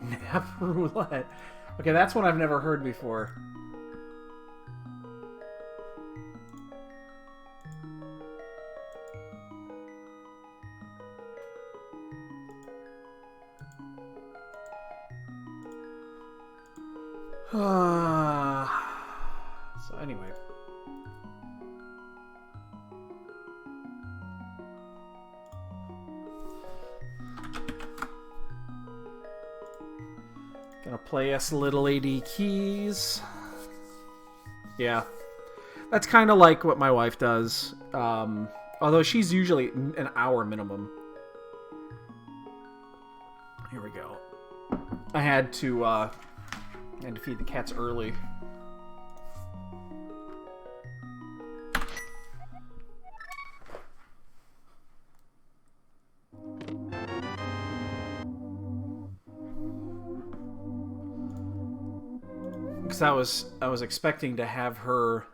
Nap roulette. Okay, that's one I've never heard before. So anyway. Gonna play us little AD keys. Yeah. That's kind of like what my wife does. Although she's usually an hour minimum. Here we go. I had to feed the cats early. Because I was expecting to have her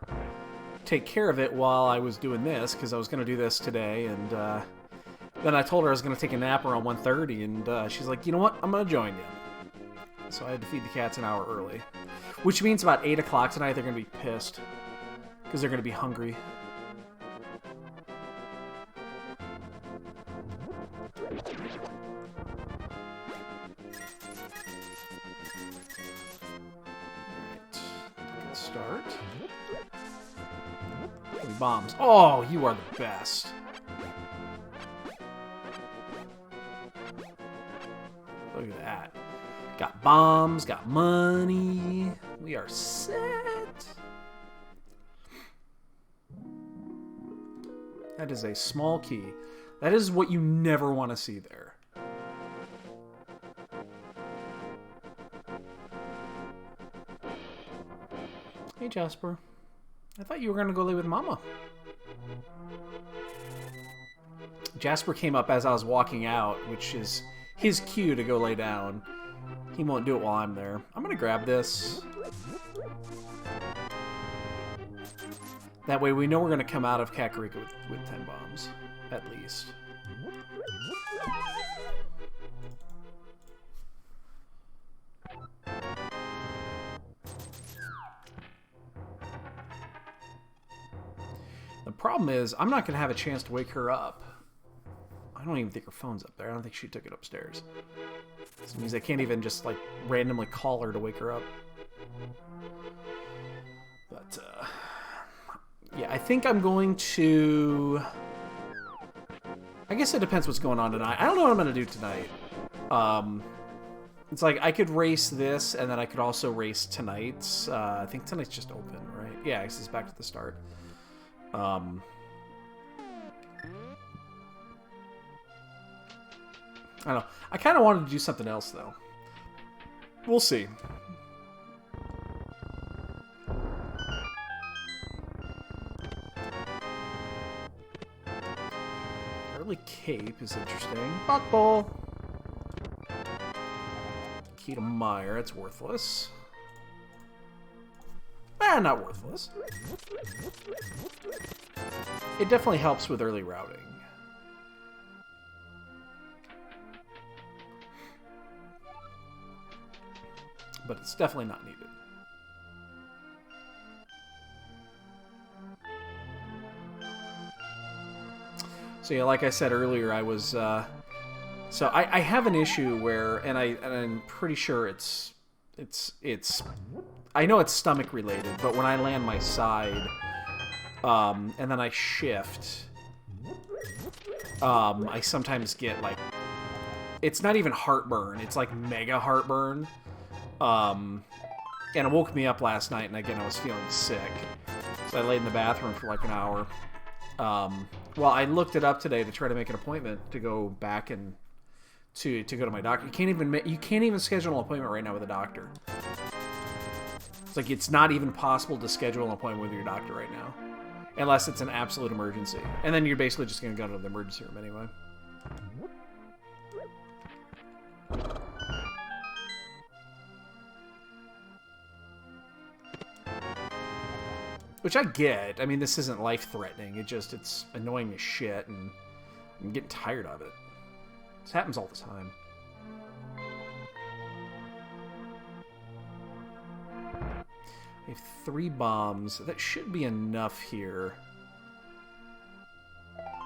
take care of it while I was doing this, because I was going to do this today, and then I told her I was going to take a nap around 1:30, and she's like, you know what, I'm going to join you. So I had to feed the cats an hour early. Which means about 8 o'clock tonight they're going to be pissed. Because they're going to be hungry. Alright. Good start. Bombs. Oh, you are the best. Look at that. Got bombs, got money. We are set. That is a small key. That is what you never want to see there. Hey, Jasper. I thought you were going to go lay with Mama. Jasper came up as I was walking out, which is his cue to go lay down. He won't do it while I'm there. I'm going to grab this. That way we know we're going to come out of Kakariko with 10 bombs, at least. The problem is, I'm not going to have a chance to wake her up. I don't even think her phone's up there. I don't think she took it upstairs. This means I can't even just, like, randomly call her to wake her up. But, yeah, I think I'm going to... I guess it depends what's going on tonight. I don't know what I'm going to do tonight. It's like, I could race this, and then I could also race tonight's. I think tonight's just open, right? Yeah, it's back to the start. I don't know. I kind of wanted to do something else, though. We'll see. Early cape is interesting. Buck Bowl. Key to Mire. It's worthless. Not worthless. It definitely helps with early routing. But it's definitely not needed. So yeah, like I said earlier, I was... so I have an issue where, and I'm pretty sure it's I know it's stomach related, but when I land my side, and then I shift, I sometimes get, like, it's not even heartburn, it's like mega heartburn. And it woke me up last night, and again, I was feeling sick. So I laid in the bathroom for like an hour. Well, I looked it up today to try to make an appointment to go back and to go to my doctor. You can't even schedule an appointment right now with a doctor. It's like it's not even possible to schedule an appointment with your doctor right now, unless it's an absolute emergency. And then you're basically just going to go to the emergency room anyway. Which I get. I mean, this isn't life-threatening. It's annoying as shit, and I'm getting tired of it. This happens all the time. We have 3 bombs. That should be enough here.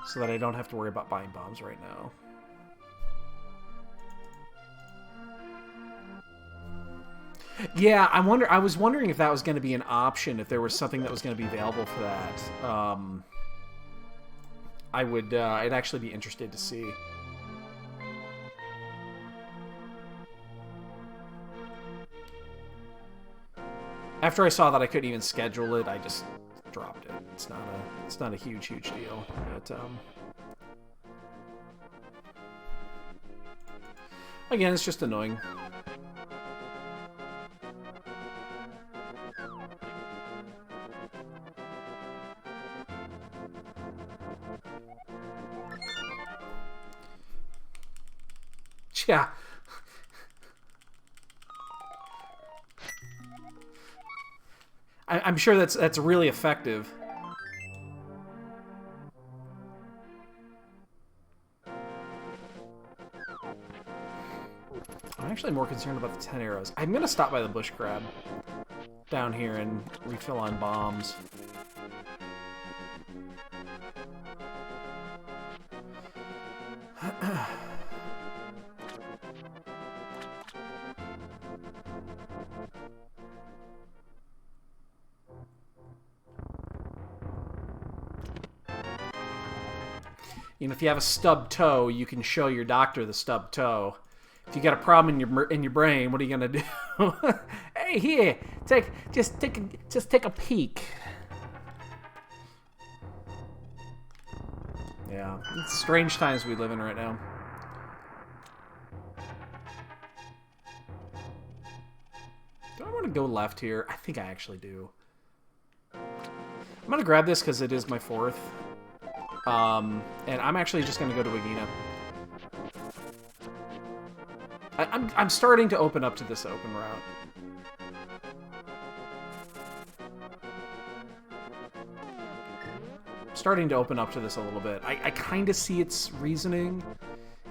So that I don't have to worry about buying bombs right now. Yeah, I was wondering if that was going to be an option, if there was something that was going to be available for that. I'd actually be interested to see. After I saw that I couldn't even schedule it, I just dropped it. It's not a huge deal. But again, it's just annoying. Yeah. I'm sure that's really effective. I'm actually more concerned about the 10 arrows. I'm gonna stop by the bush crab down here and refill on bombs. You know, if you have a stubbed toe, you can show your doctor the stubbed toe. If you got a problem in your brain, what are you gonna do? Hey, here, just take a peek. Yeah, it's strange times we live in right now. Do I want to go left here? I think I actually do. I'm gonna grab this because it is my 4th. And I'm actually just going to go to Wagina. I'm starting to open up to this open route. Starting to open up to this a little bit. I kind of see its reasoning.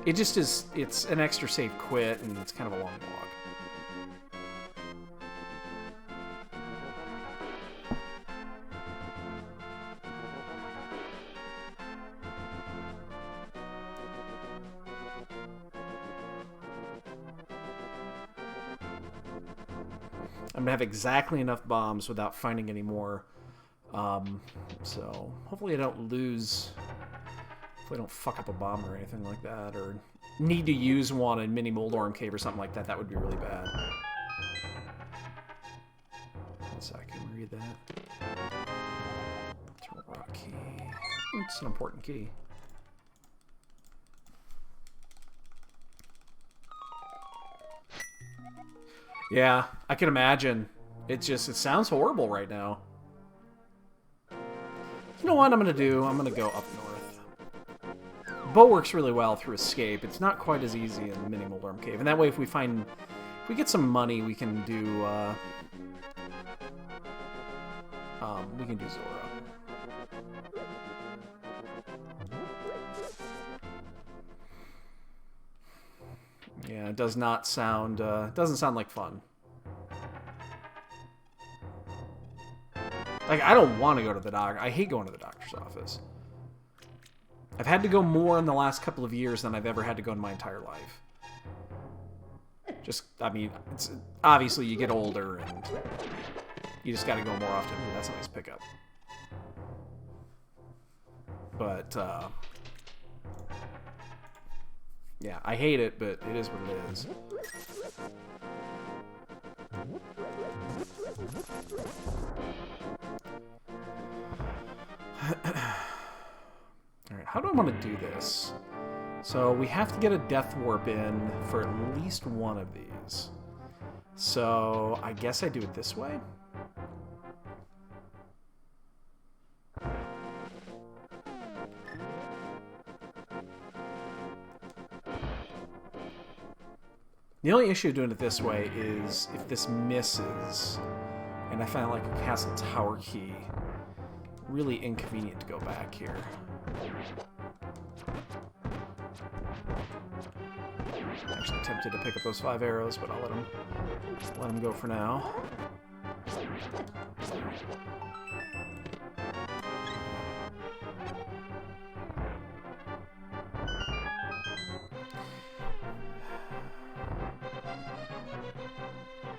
It just is, it's an extra safe quit, and it's kind of a long walk. I'm gonna have exactly enough bombs without finding any more. So hopefully I don't lose. Hopefully I don't fuck up a bomb or anything like that, or need to use one in Mini Moldorm Cave or something like that. That would be really bad. One second, read that. Turtle rock key. It's an important key. Yeah, I can imagine. It sounds horrible right now. You know what I'm going to do? I'm going to go up north. Bow works really well through Escape. It's not quite as easy in Mini Moldorm Cave. And that way, if we get some money, we can do, Zora. Yeah, it does not sound, doesn't sound like fun. Like, I don't want to go to the doctor. I hate going to the doctor's office. I've had to go more in the last couple of years than I've ever had to go in my entire life. Just, I mean, it's, obviously you get older and you just gotta go more often. Ooh, that's a nice pickup. But, yeah, I hate it, but it is what it is. Alright, how do I want to do this? So we have to get a Death Warp in for at least one of these. So I guess I do it this way? The only issue doing it this way is if this misses, and I find like a Castle Tower key, really inconvenient to go back here. I'm actually tempted to pick up those 5 arrows, but I'll let them go for now.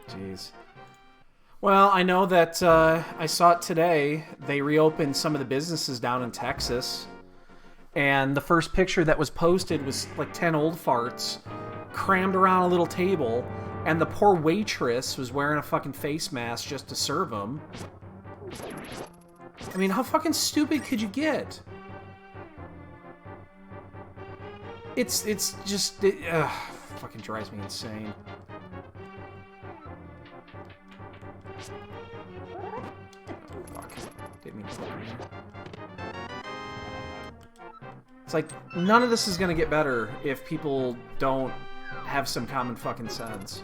Jeez. Well, I know that I saw it today. They reopened some of the businesses down in Texas. And the first picture that was posted was like 10 old farts crammed around a little table. And the poor waitress was wearing a fucking face mask just to serve them. I mean, how fucking stupid could you get? It's just... fucking drives me insane. Fuck. Didn't mean to put it in there. It's like, none of this is gonna get better if people don't have some common fucking sense.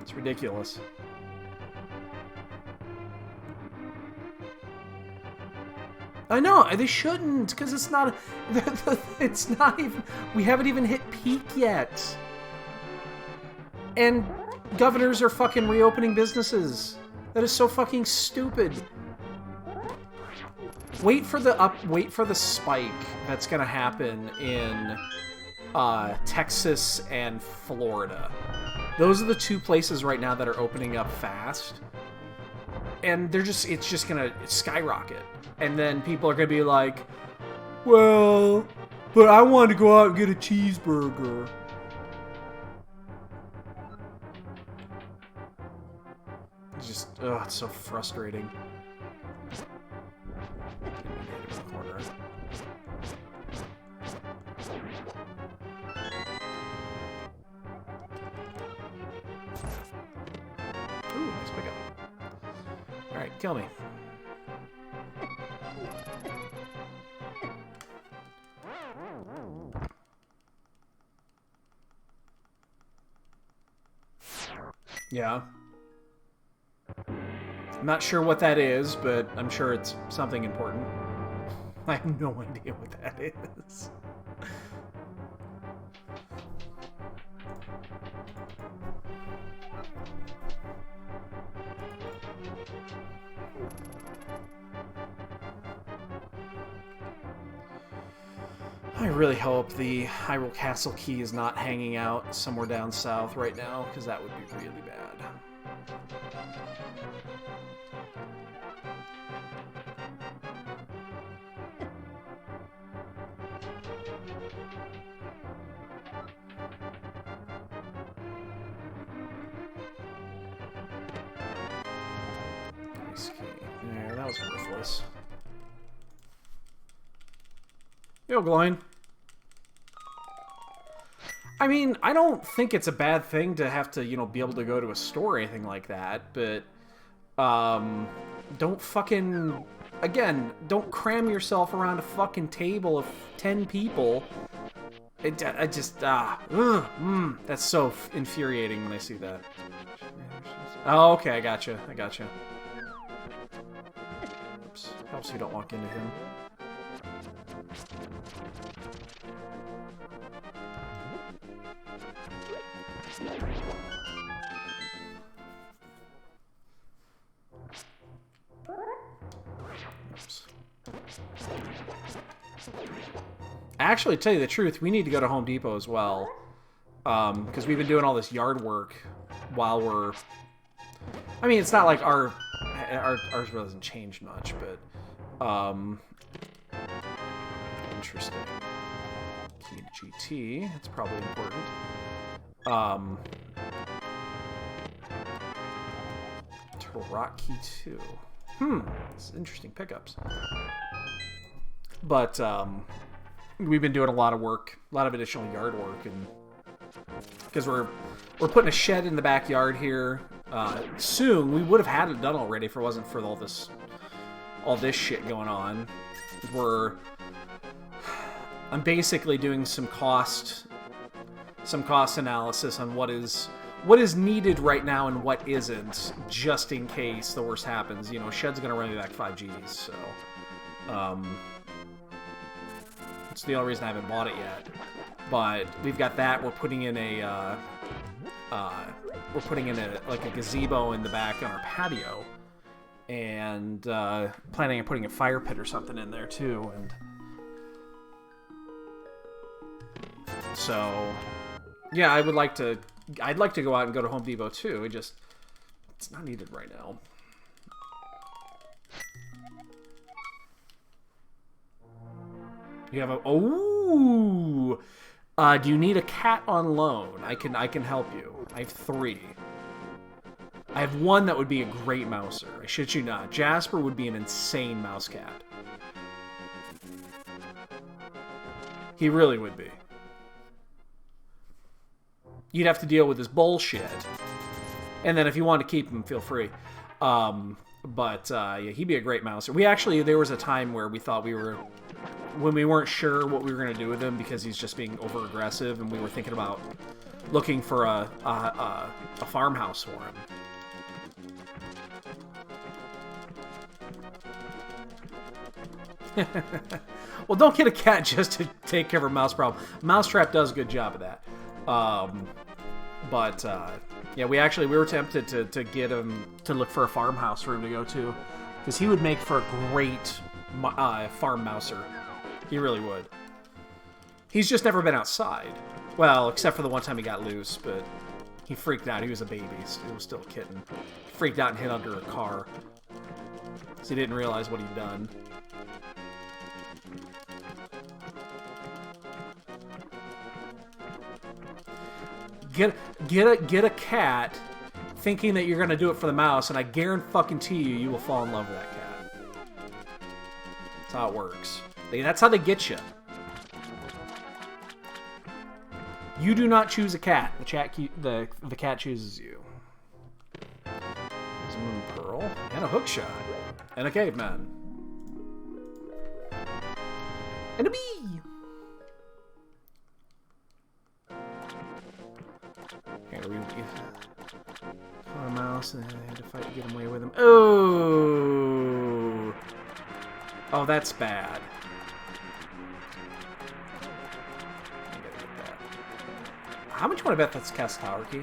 It's ridiculous. I know, they shouldn't, because it's not... It's not even... We haven't even hit peak yet. And governors are fucking reopening businesses. That is so fucking stupid. Wait for the spike that's gonna happen in Texas and Florida. Those are the two places right now that are opening up fast. And it's just gonna skyrocket. And then people are gonna be like, well, but I wanted to go out and get a cheeseburger. It's just, ugh, it's so frustrating. Ooh, nice pickup. Alright, kill me. Yeah. I'm not sure what that is, but I'm sure it's something important. I have no idea what that is. I really hope the Hyrule Castle key is not hanging out somewhere down south right now, because that would be really bad. Nice key. Yeah, that was worthless. Yo, Gloin. I mean, I don't think it's a bad thing to have to, you know, be able to go to a store or anything like that, but, don't fucking, again, don't cram yourself around a fucking table of 10 people. I just, that's so infuriating when I see that. Oh, okay, I gotcha, Oops, helps you don't walk into him. Actually, to tell you the truth, we need to go to Home Depot as well, because we've been doing all this yard work while we're... I mean, it's not like ours really doesn't change much, but interesting. Key to GT, that's probably important. Rock Key 2. It's interesting pickups. But we've been doing a lot of work, a lot of additional yard work, and because we're putting a shed in the backyard here soon. We would have had it done already if it wasn't for all this shit going on. I'm basically doing some cost analysis on what is needed right now and what isn't, just in case the worst happens. You know, shed's gonna run me back 5 Gs, so it's the only reason I haven't bought it yet. But we've got that. We're putting in a like a gazebo in the back on our patio, and planning on putting a fire pit or something in there too. And so, yeah, I'd like to go out and go to Home Depot too. It's not needed right now. You have a do you need a cat on loan? I can help you. I have 3. I have 1 that would be a great mouser. I shit you not. Jasper would be an insane mouse cat. He really would be. You'd have to deal with his bullshit. And then if you want to keep him, feel free. Yeah, he'd be a great mouser. There was a time where we thought when we weren't sure what we were going to do with him because he's just being over-aggressive, and we were thinking about looking for a farmhouse for him. Well, don't get a cat just to take care of a mouse problem. Mousetrap does a good job of that. Yeah, we were tempted to get him to look for a farmhouse for him to go to, because he would make for a great farm mouser. He really would. He's just never been outside. Well, except for the one time he got loose, but he freaked out. He was a baby. He was still a kitten. Freaked out and hid under a car. So he didn't realize what he'd done. Get a cat thinking that you're going to do it for the mouse, and I guarantee you will fall in love with that cat. That's how it works. That's how they get you. You do not choose a cat. The cat chooses you. There's a moon pearl and a hookshot and a caveman and a bee. Here we caught a mouse and I had to fight to get him away with him. Oh, that's bad. How much you want to bet that's Castle Tower Key?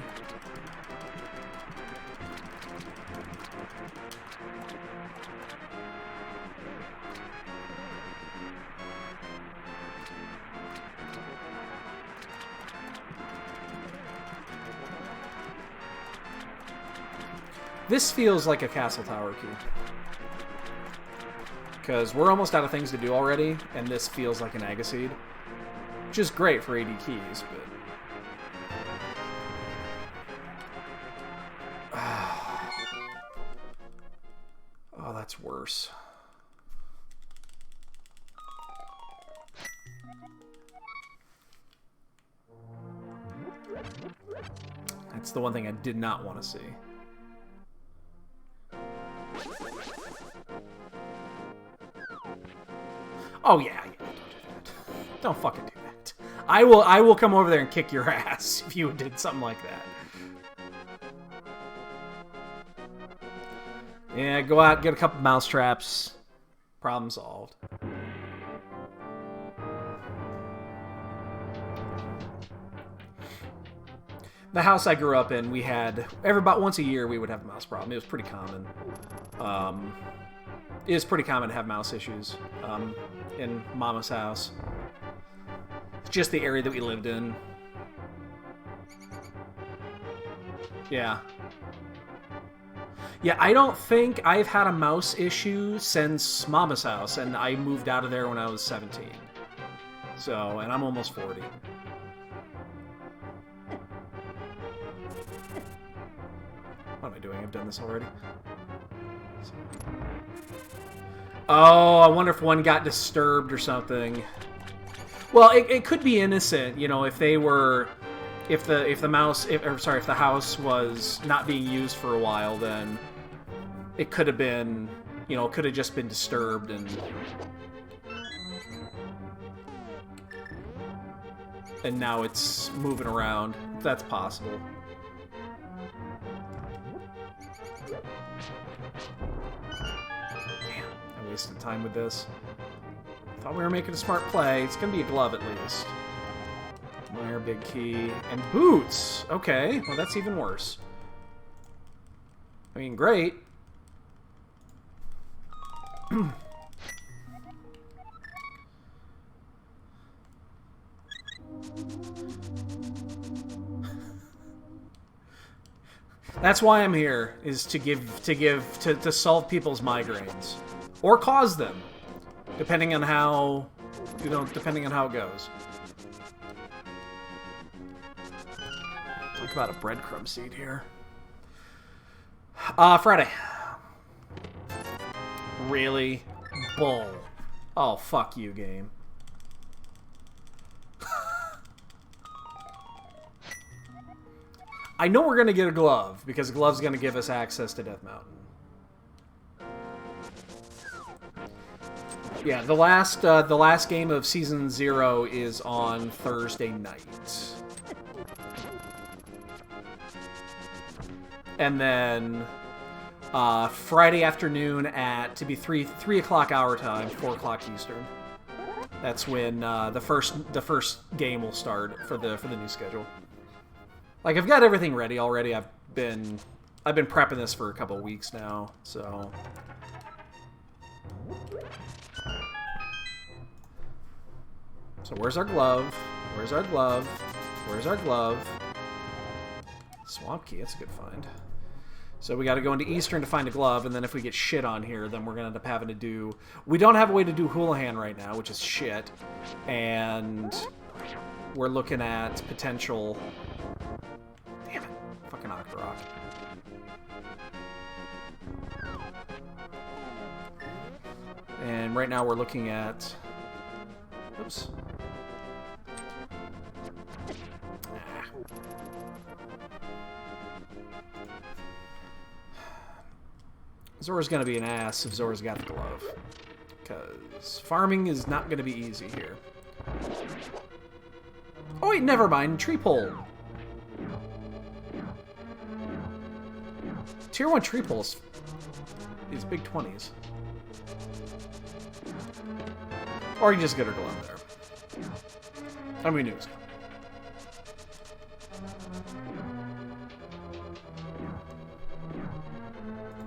This feels like a Castle Tower Key. Because we're almost out of things to do already, and this feels like an Agaseed. Which is great for AD keys, but... Oh, that's worse. That's the one thing I did not want to see. Oh yeah, don't do that. Don't fucking do that. I will come over there and kick your ass if you did something like that. Yeah, go out, get a couple mouse traps. Problem solved. The house I grew up in, we had about once a year we would have a mouse problem. It was pretty common. It is pretty common to have mouse issues in Mama's house. It's just the area that we lived in. Yeah. Yeah, I don't think I've had a mouse issue since Mama's house, and I moved out of there when I was 17. So, and I'm almost 40. What am I doing? I've done this already. Oh, I wonder if one got disturbed or something. Well, it could be innocent, you know, if they were... If the house was not being used for a while, then it could have been, you know, it could have just been disturbed and now it's moving around. That's possible. Damn, I wasted time with this. Thought we were making a smart play. It's gonna be a glove at least. Minor, big key, and boots. Okay, well that's even worse. I mean, great. That's why I'm here, is to solve people's migraines. Or cause them. Depending on how, depending on how it goes. Talk about a breadcrumb seed here. Friday. Really? Bull. Oh, fuck you, game. I know we're gonna get a glove, because a glove's gonna give us access to Death Mountain. Yeah, the last game of Season 0 is on Thursday night. And then Friday afternoon at, to be 3 o'clock our time, 4 o'clock Eastern. That's when the first game will start for the new schedule. Like, I've got everything ready already. I've been prepping this for a couple weeks now, so. So where's our glove? Where's our glove? Where's our glove? Swamp key, that's a good find. So we got to go into Eastern to find a glove, and then if we get shit on here, then we're going to end up having to do... We don't have a way to do Houlihan right now, which is shit. And we're looking at potential... Damn it. Fucking Octorok. And right now we're looking at... Oops. Zora's going to be an ass if Zora's got the glove. Because farming is not going to be easy here. Oh wait, never mind. Tree pole. Tier 1 tree poles. These big 20s. Or you just get her glove there. I mean, it was coming.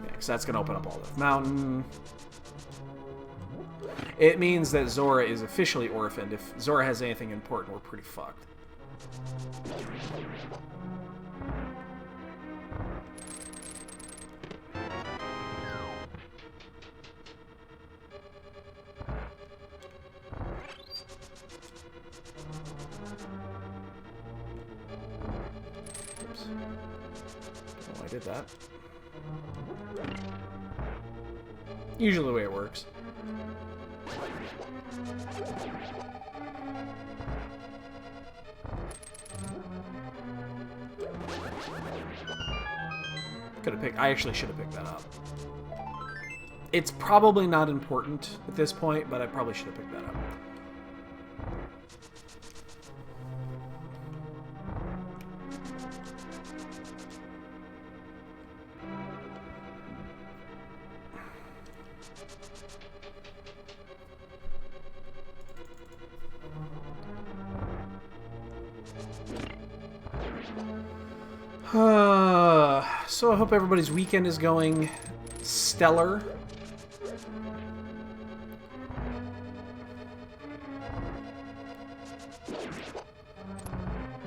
Because that's going to open up all the mountain. It means that Zora is officially orphaned. If Zora has anything important, we're pretty fucked. Oops. Oh, I did that. Usually the way it works. Could have picked... I actually should have picked that up. It's probably not important at this point, but I probably should have picked that up. So I hope everybody's weekend is going stellar.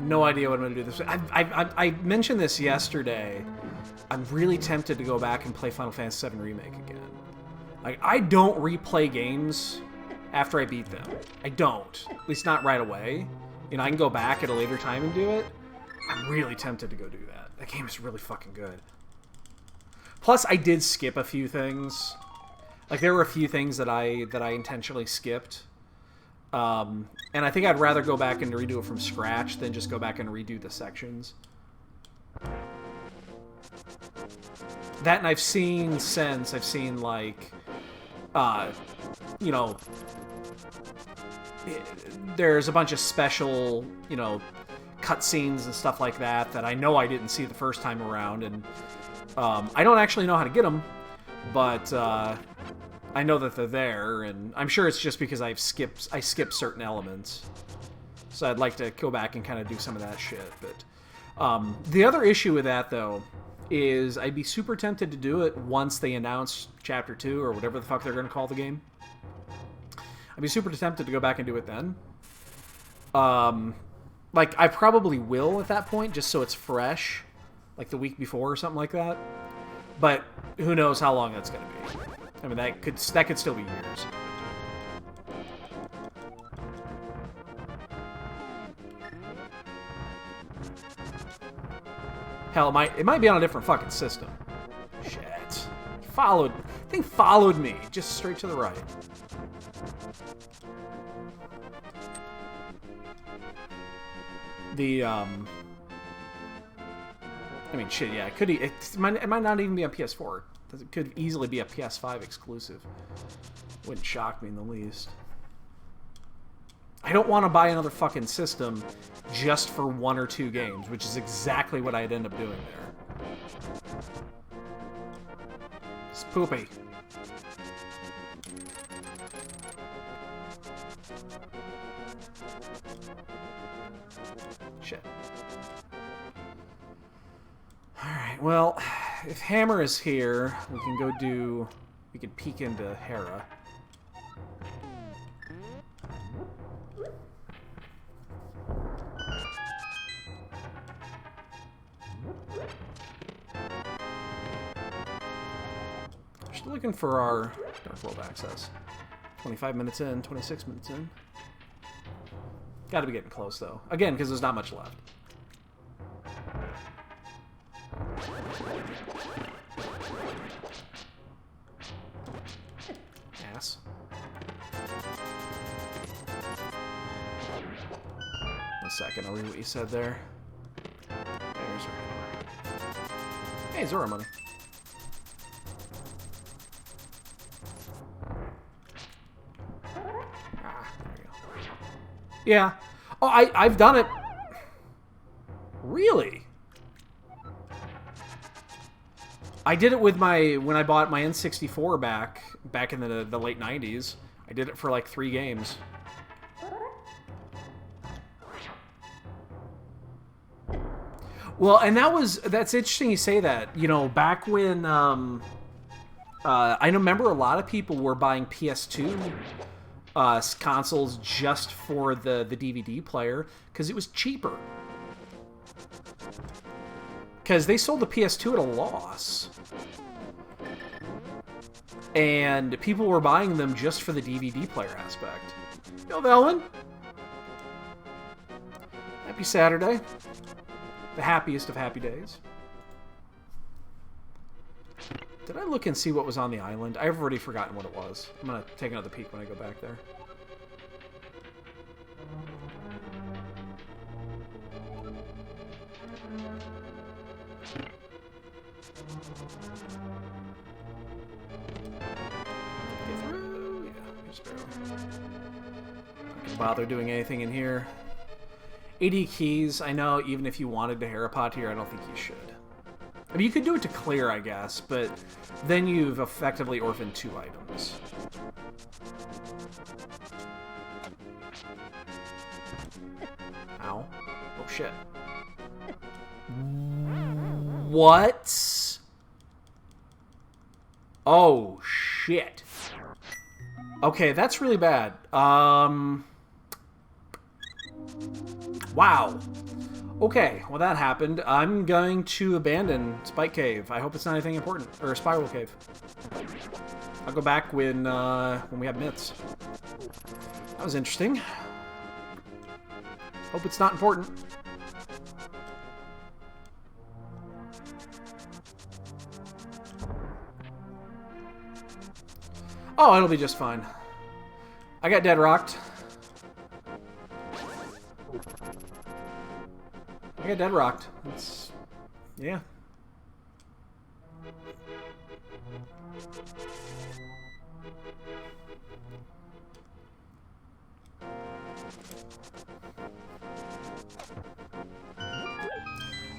No idea what I'm going to do this. I mentioned this yesterday. I'm really tempted to go back and play Final Fantasy VII Remake again. Like, I don't replay games after I beat them. I don't. At least not right away. You know, I can go back at a later time and do it. I'm really tempted to go do that. That game is really fucking good. Plus, I did skip a few things. Like, there were a few things that I intentionally skipped. And I think I'd rather go back and redo it from scratch than just go back and redo the sections. That, and I've seen since, I've seen, like, you know, there's a bunch of special, you know, cutscenes and stuff like that that I know I didn't see the first time around, and I don't actually know how to get them, but I know that they're there, and I'm sure it's just because I skipped certain elements. So I'd like to go back and kind of do some of that shit. But the other issue with that, though, is I'd be super tempted to do it once they announce Chapter 2 or whatever the fuck they're going to call the game. I'd be super tempted to go back and do it then. Like, I probably will at that point, just so it's fresh, like the week before or something like that. But who knows how long that's going to be. I mean, that could still be years. Hell, it might be on a different fucking system. Shit. Thing followed me, just straight to the right. I mean, shit, yeah, it might not even be on PS4. It could easily be a PS5 exclusive. Wouldn't shock me in the least. I don't want to buy another fucking system just for 1 or 2 games, which is exactly what I'd end up doing there. It's poopy. Shit. Alright, well, if Hammer is here, we can peek into Hera. Still looking for our Dark World access. 25 minutes in, 26 minutes in. Gotta be getting close, though. Again, because there's not much left. Ass. One second, I'll read what you said there. There's our... Hey, Zora money. Yeah. Oh, I've done it. Really? I did it with when I bought my N64 back in the late 90s. I did it for like 3 games. Well, and that's interesting you say that. You know, back when I remember a lot of people were buying PS2 consoles just for the DVD player because it was cheaper. Because they sold the PS2 at a loss. And people were buying them just for the DVD player aspect. Yo, Velvin. Happy Saturday. The happiest of happy days. Did I look and see what was on the island? I've already forgotten what it was. I'm going to take another peek when I go back there. Get through? Yeah, just barely. Not gonna bother doing anything in here. 80 keys. I know even if you wanted to Harapot here, I don't think you should. I mean, you could do it to clear, I guess, but then you've effectively orphaned 2 items. Ow. Oh, shit. What? Oh, shit. Okay, that's really bad. Wow. Okay, well that happened. I'm going to abandon Spike Cave. I hope it's not anything important. Or Spiral Cave. I'll go back when we have mitts. That was interesting. Hope it's not important. Oh, it'll be just fine. I got dead rocked. I got dead rocked. It's... yeah.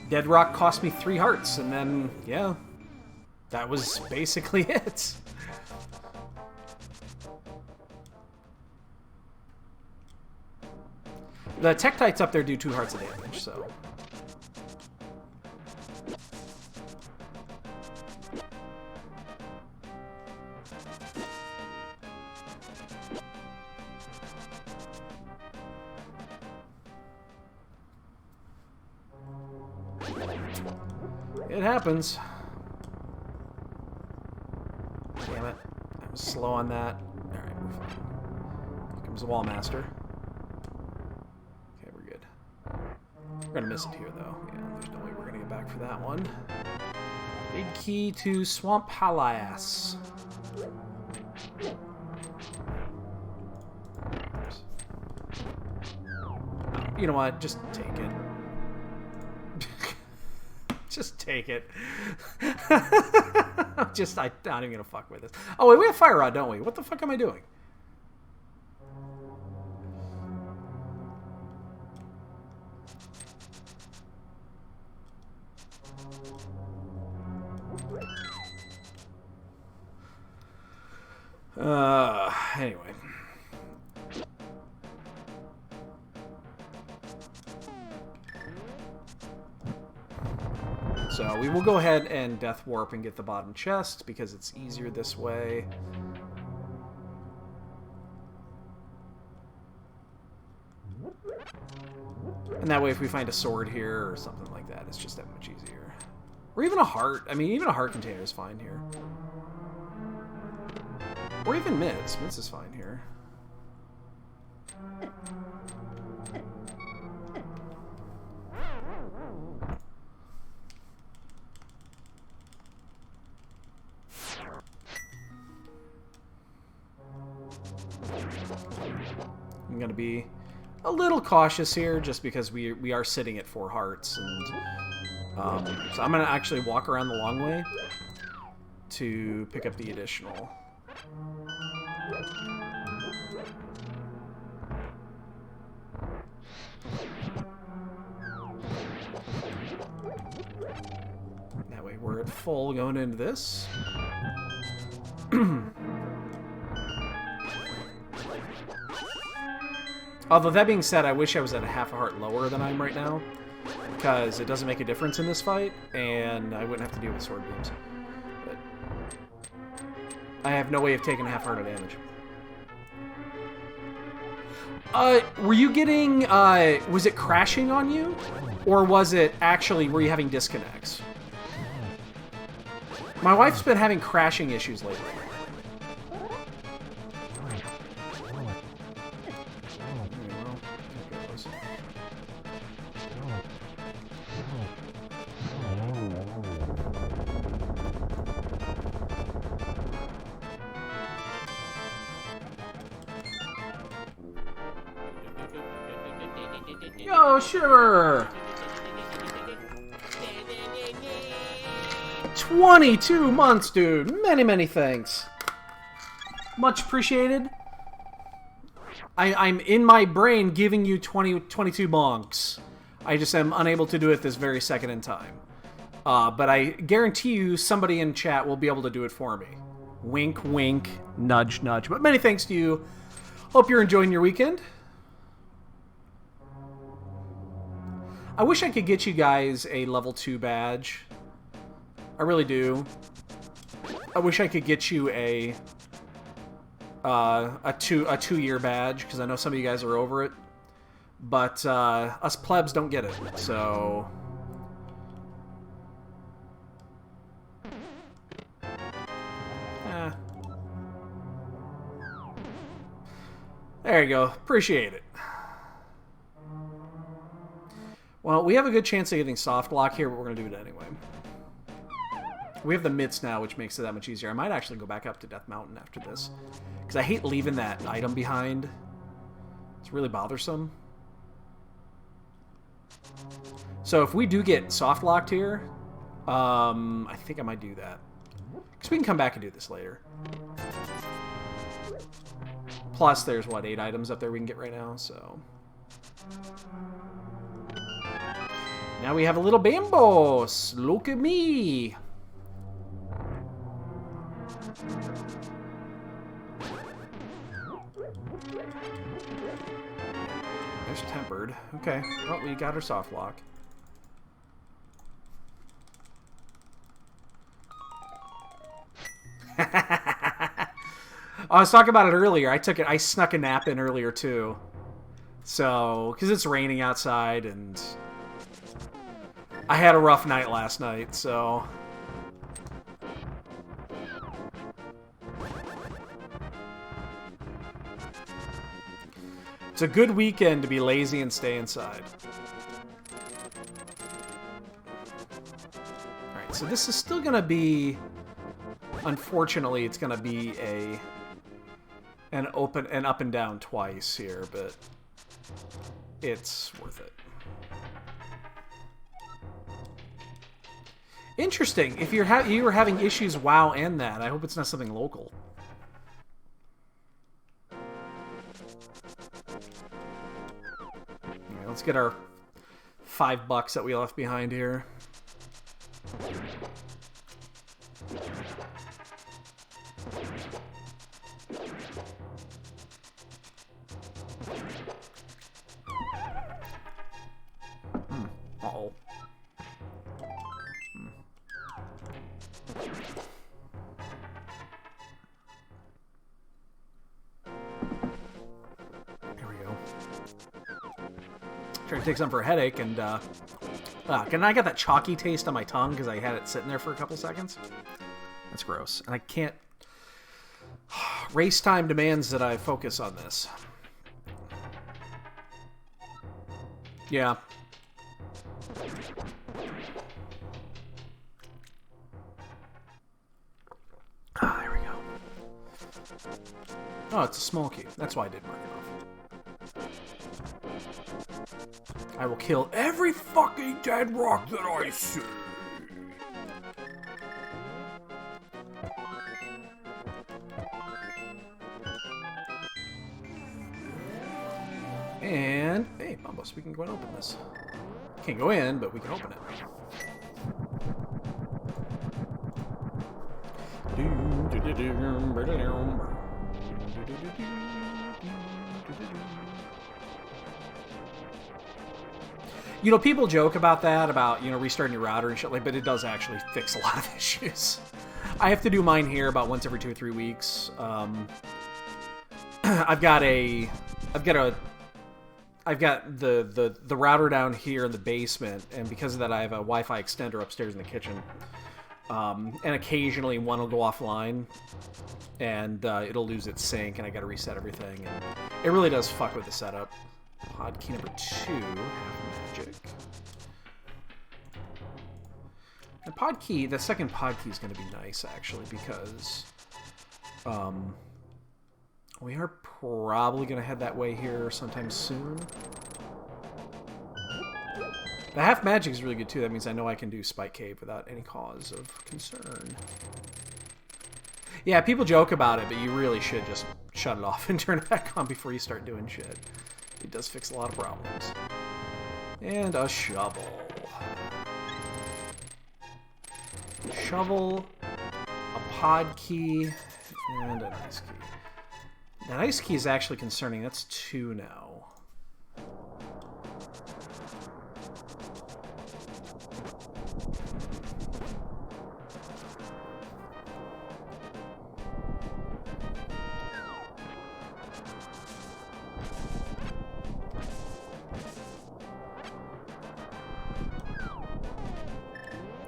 Dead rock cost me 3 hearts, and then, yeah. That was basically it. The Tektites up there do 2 hearts of damage, so... It happens. Damn it. I was slow on that. Alright, we're fine. Here comes the Wall Master. Okay, we're good. We're gonna miss it here, though. Yeah, there's no way we're gonna get back for that one. Big key to Swamp Palace. You know what? Just take it. Just take it. I'm not even gonna fuck with this. Oh wait, we have Fire Rod, don't we? What the fuck am I doing? Anyway. So we will go ahead and Death Warp and get the bottom chest because it's easier this way. And that way if we find a sword here or something like that, it's just that much easier. Or even a heart. I mean, even a heart container is fine here. Or even Mitts. Mitts is fine here. I'm going to be a little cautious here just because we are sitting at 4 hearts. And so I'm going to actually walk around the long way to pick up the additional. That way we're at full going into this. Although, that being said, I wish I was at a half a heart lower than I am right now, because it doesn't make a difference in this fight, and I wouldn't have to deal with sword beams. But I have no way of taking half heart of damage. Were you getting, was it crashing on you? Or was it actually, were you having disconnects? My wife's been having crashing issues lately. Yo, Shiver! 22 months, dude. Many, many thanks. Much appreciated. I'm in my brain giving you 22 bonks. I just am unable to do it this very second in time. But I guarantee you somebody in chat will be able to do it for me. Wink, wink, nudge, nudge. But many thanks to you. Hope you're enjoying your weekend. I wish I could get you guys a level 2 badge. I really do. I wish I could get you a 2-year badge, because I know some of you guys are over it. But us plebs don't get it, so... There you go. Appreciate it. Well, we have a good chance of getting soft lock here, but we're going to do it anyway. We have the mitts now, which makes it that much easier. I might actually go back up to Death Mountain after this, because I hate leaving that item behind. It's really bothersome. So if we do get soft locked here, I think I might do that. Because we can come back and do this later. Plus, there's, what, 8 items up there we can get right now, so... Now we have a little Bambos. Look at me. There's tempered. Okay. Well, we got our soft lock. I was talking about it earlier. I snuck a nap in earlier too. So, because it's raining outside and I had a rough night last night, so. It's a good weekend to be lazy and stay inside. Alright, so this is still going to be... Unfortunately, it's going to be an up and down twice here, but it's worth it. Interesting. If you were having issues WoW and that, I hope it's not something local. Okay, let's get our $5 that we left behind here. Uh-oh. Here we go. Trying to take some for a headache, and and I got that chalky taste on my tongue because I had it sitting there for a couple seconds. That's gross, and I can't. Race time demands that I focus on this. Yeah. Ah, there we go. Oh, it's a small key. That's why I did mark it off. I will kill every fucking dead rock that I see. And, hey, Bombos, we can go and open this. Can't go in, but we can open it. You know, people joke about that, about, you know, restarting your router and shit like, but it does actually fix a lot of issues. I have to do mine here about once every 2 or 3 weeks. I've got the router down here in the basement, and because of that, I have a Wi-Fi extender upstairs in the kitchen. And occasionally one will go offline, and it'll lose its sync, and I got to reset everything. And it really does fuck with the setup. Pod key number 2, magic. The second pod key is going to be nice, actually, because we are probably going to head that way here sometime soon. The half magic is really good, too. That means I know I can do Spike Cave without any cause of concern. Yeah, people joke about it, but you really should just shut it off and turn it back on before you start doing shit. It does fix a lot of problems. And a shovel. Shovel, a pod key, and an ice key. That ice key is actually concerning. That's 2 now.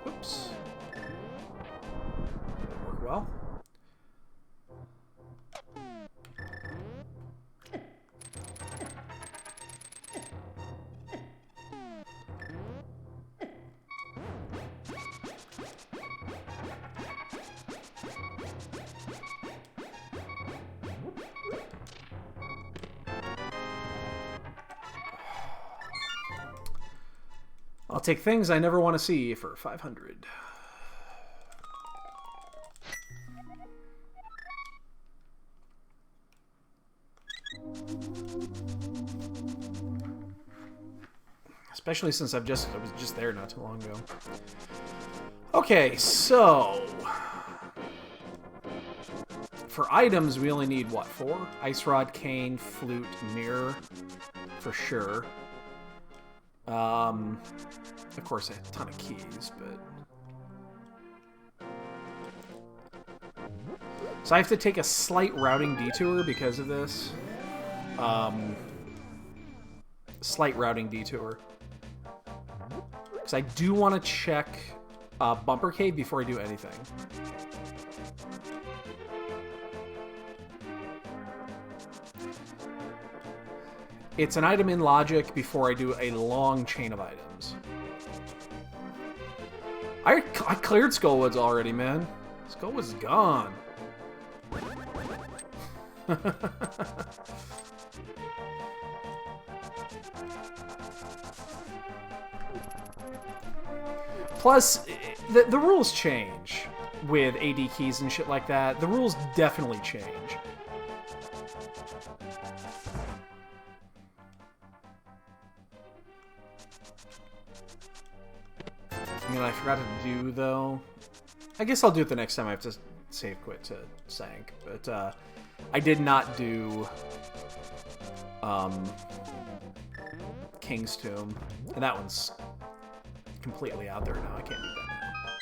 Oops. Didn't work well. I'll take things I never want to see for 500. Especially since I was just there not too long ago. Okay, so for items, we only need, what, 4? Ice Rod, Cane, Flute, Mirror, for sure. Of course, a ton of keys, but... So I have to take a slight routing detour because of this. Slight routing detour. Because I do want to check Bumper Cave before I do anything. It's an item in logic before I do a long chain of items. I cleared Skullwoods already, man. Skullwoods is gone. Plus, the rules change with AD keys and shit like that. The rules definitely change. You know, I forgot to do, though. I guess I'll do it the next time I have to save quit to Sank. But I did not do King's Tomb. And that one's completely out there now. I can't do that now.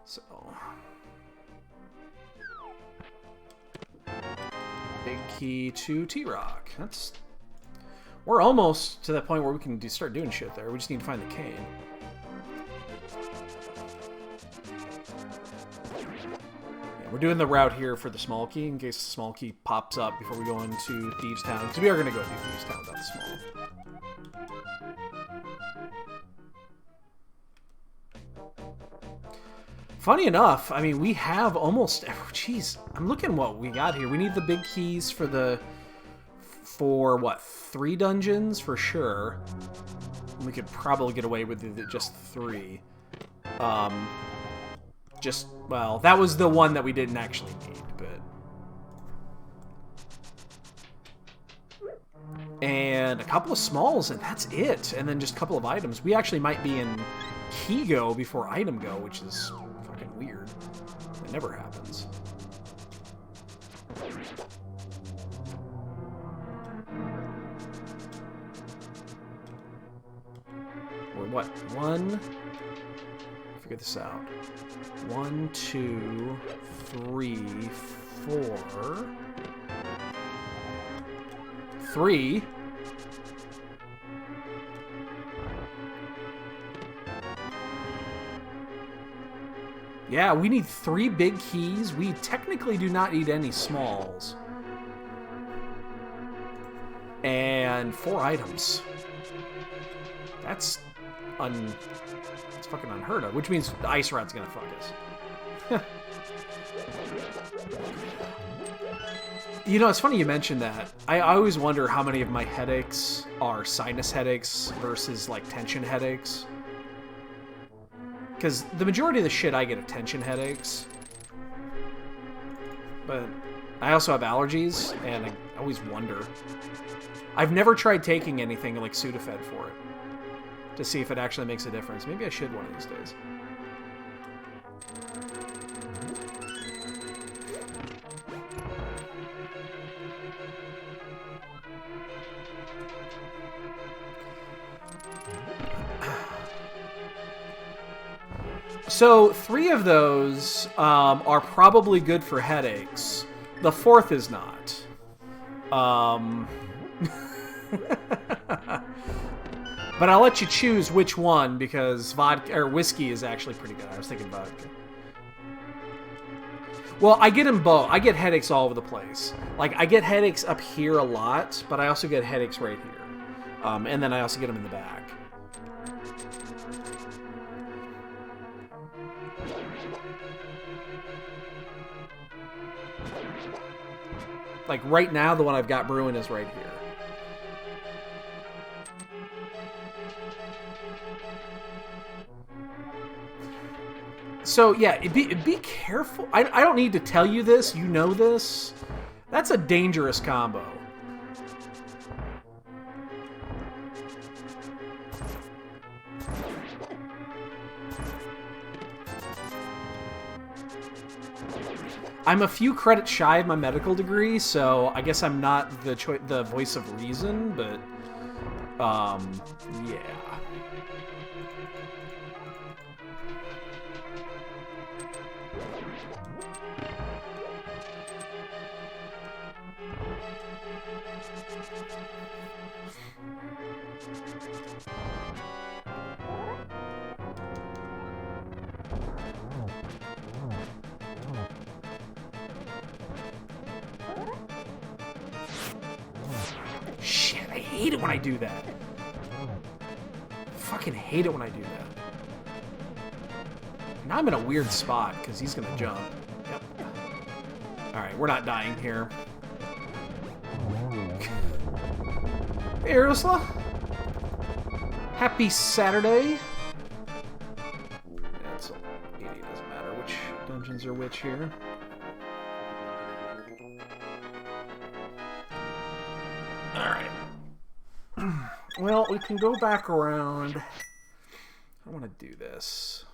So... Big key to T-Rock. That's... We're almost to that point where we can start doing shit there. We just need to find the cane. We're doing the route here for the small key in case the small key pops up before we go into Thieves' Town. Because we are going to go to Thieves' Town without the small. Funny enough, I mean, we have almost... Jeez, I'm looking what we got here. We need the big keys for the... For, what, 3 dungeons? For sure. We could probably get away with just 3. Just, well, that was the one that we didn't actually need, but... And a couple of smalls, and that's it. And then just a couple of items. We actually might be in Key Go before Item Go, which is fucking weird. It never happens. We're what? 1... Figure this out. 1, 2, 3, 4... 3. Yeah, we need 3 big keys. We technically do not need any smalls. And 4 items. That's it's fucking unheard of, which means the Ice Rod's gonna fuck us. You know, it's funny you mentioned that. I always wonder how many of my headaches are sinus headaches versus, like, tension headaches. Because the majority of the shit I get are tension headaches. But I also have allergies, and I always wonder. I've never tried taking anything like Sudafed for it, to see if it actually makes a difference. Maybe I should one of these days. So 3 of those are probably good for headaches. The 4th is not. But I'll let you choose which one, because vodka or whiskey is actually pretty good. I was thinking vodka. Well, I get them both. I get headaches all over the place. Like, I get headaches up here a lot, but I also get headaches right here. And then I also get them in the back. Like, right now, the one I've got brewing is right here. So, yeah, be careful. I don't need to tell you this. You know this. That's a dangerous combo. I'm a few credits shy of my medical degree, so I guess I'm not the voice of reason, but yeah. Shit, I hate it when I do that. Fucking hate it when I do that. Now I'm in a weird spot because he's gonna jump. Yep. Alright, we're not dying here. Hey, Ursula. Happy Saturday. That's it doesn't matter which dungeons are which here. Alright. Well, we can go back around. I want to do this.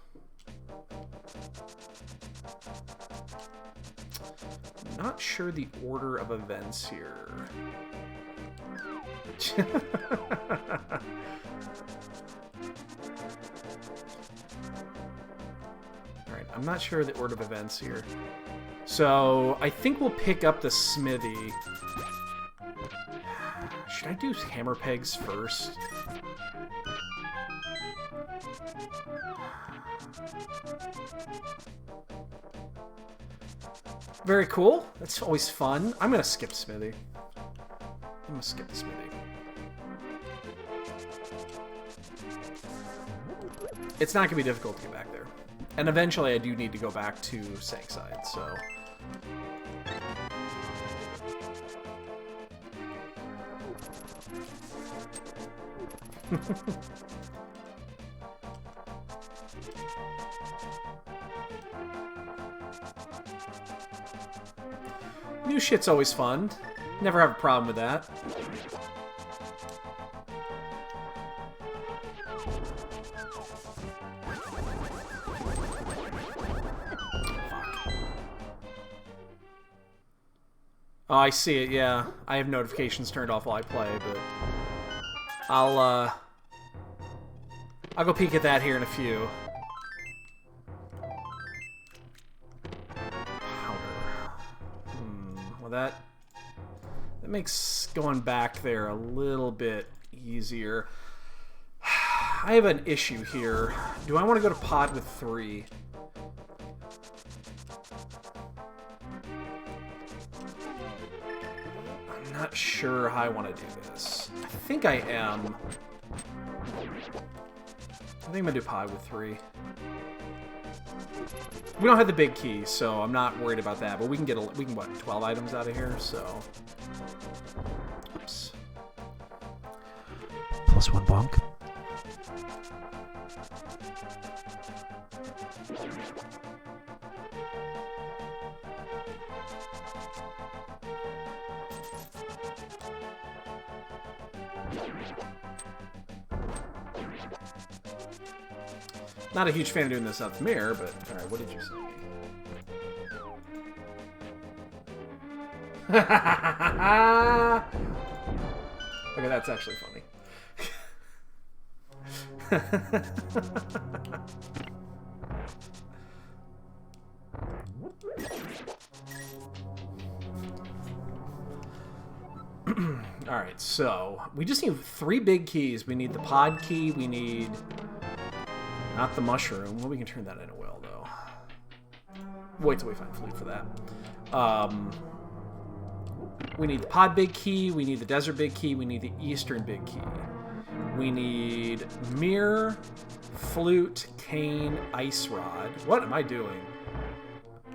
I'm not sure the order of events here. Alright, I'm not sure the order of events here. So, I think we'll pick up the smithy. Should I do hammer pegs first? Very cool. That's always fun. I'm gonna skip smithy. I'm gonna skip the smithy. It's not gonna be difficult to get back there. And eventually I do need to go back to Sankside, so... New shit's always fun. Never have a problem with that. Oh, I see it, yeah. I have notifications turned off while I play, but... I'll go peek at that here in a few. Well, that makes going back there a little bit easier. I have an issue here. Do I want to go to pod with 3? I'm not sure how I want to do this. I think I am. I think I'm going to do pod with 3. We don't have the big key, so I'm not worried about that. But we can get what, 12 items out of here. So, oops. +1 bonk. Not a huge fan of doing this out the mirror, but alright, what did you say? Okay, that's actually funny. Alright, so we just need 3 big keys. We need the pod key, we need... Not the mushroom. Well, we can turn that into well, though. Wait till we find flute for that. We need the pod big key. We need the desert big key. We need the eastern big key. We need mirror, flute, cane, ice rod. What am I doing?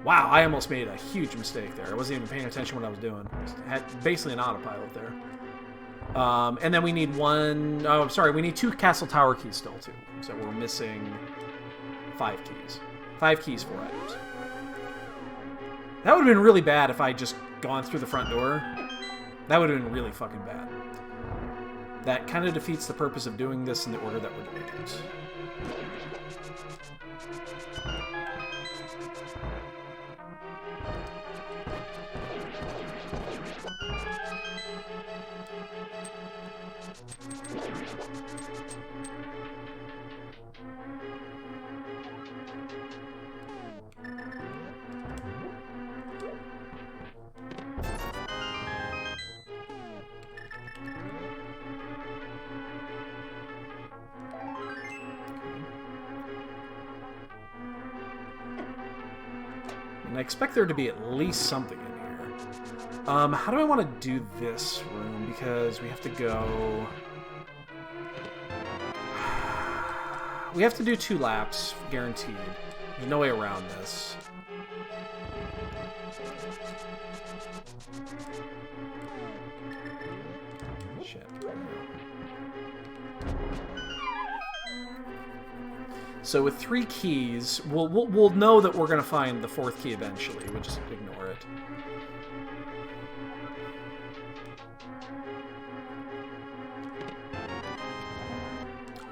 Wow, I almost made a huge mistake there. I wasn't even paying attention to what I was doing. I had basically an autopilot there. And then we need one... Oh, I'm sorry. We need 2 castle tower keys still, too. So we're missing 5 keys. 5 keys, 4 items. That would have been really bad if I had just gone through the front door. That would have been really fucking bad. That kind of defeats the purpose of doing this in the order that we're doing it. I expect there to be at least something in here. How do I want to do this room? Because we have to go... We have to do 2 laps, guaranteed. There's no way around this. Shit. So with 3 keys, we'll know that we're gonna find the 4th key eventually. We'll just ignore it.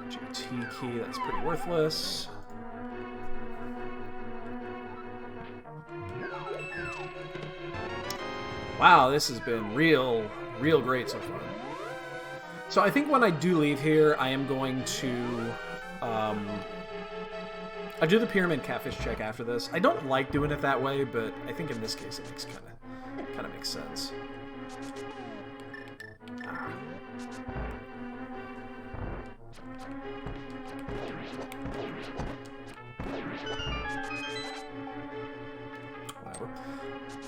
GT key, that's pretty worthless. Wow, this has been real great so far. So I think when I do leave here, I am going to... I do the pyramid catfish check after this. I don't like doing it that way, but I think in this case it makes kind of makes sense. Whatever.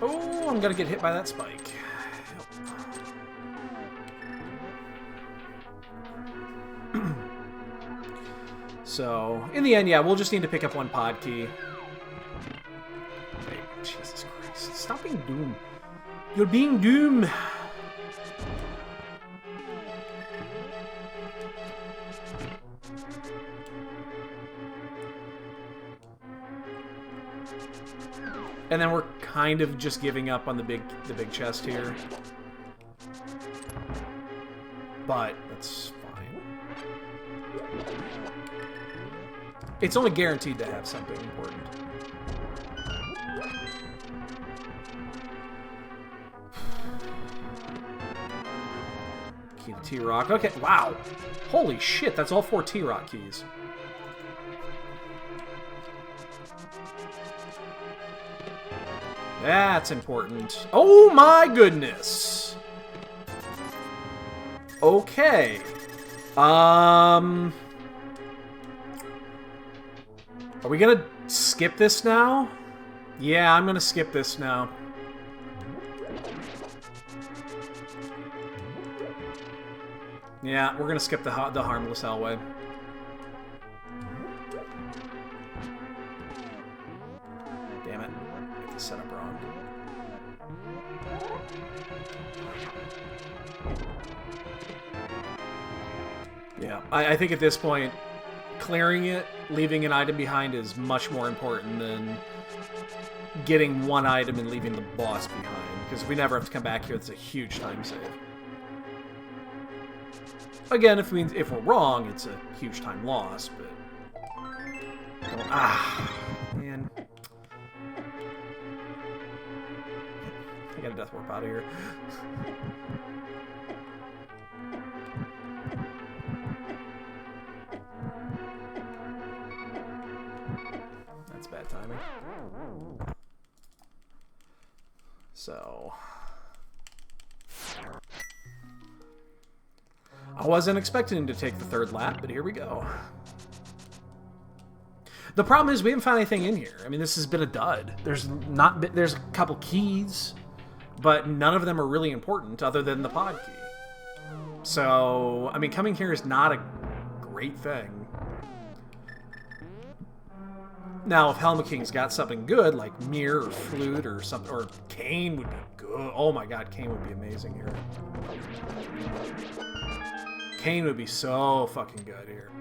Oh, I'm gonna get hit by that spike. So, in the end, yeah, we'll just need to pick up 1 pod key. Wait, Jesus Christ. Stop being Doom. You're being Doom. And then we're kind of just giving up on the big chest here. But that's fine. It's only guaranteed to have something important. Key to T-Rock. Okay, wow. Holy shit, that's all 4 T-Rock keys. That's important. Oh my goodness. Okay. Are we gonna skip this now? Yeah, I'm gonna skip this now. Yeah, we're gonna skip the harmless hellway. Damn it. I have to set up wrong. Yeah, I think at this point, clearing it, leaving an item behind is much more important than getting 1 item and leaving the boss behind. Because if we never have to come back here, it's a huge time save. Again, if we're wrong, it's a huge time loss, but... man. I got a death warp out of here. That's bad timing. So... I wasn't expecting to take the 3rd lap, but here we go. The problem is we haven't found anything in here. I mean, this has been a dud. There's a couple keys, but none of them are really important other than the pod key. So, I mean, coming here is not a great thing. Now, if Helma King's got something good, like Mirror or Flute or something, or Kane would be good. Oh my god, Kane would be amazing here. Kane would be so fucking good here.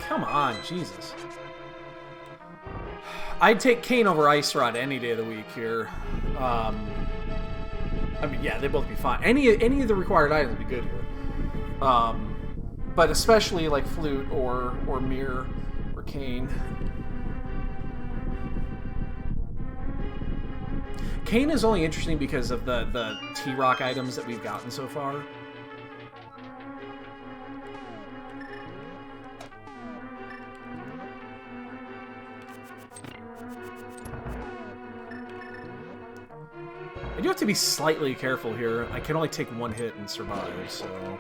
Come on, Jesus. I'd take Kane over Ice Rod any day of the week here. I mean, yeah, they'd both be fine. Any of the required items would be good here. But especially like Flute or Mirror or Kane. Cane is only interesting because of the T-Rock items that we've gotten so far. I do have to be slightly careful here. I can only take one hit and survive, so...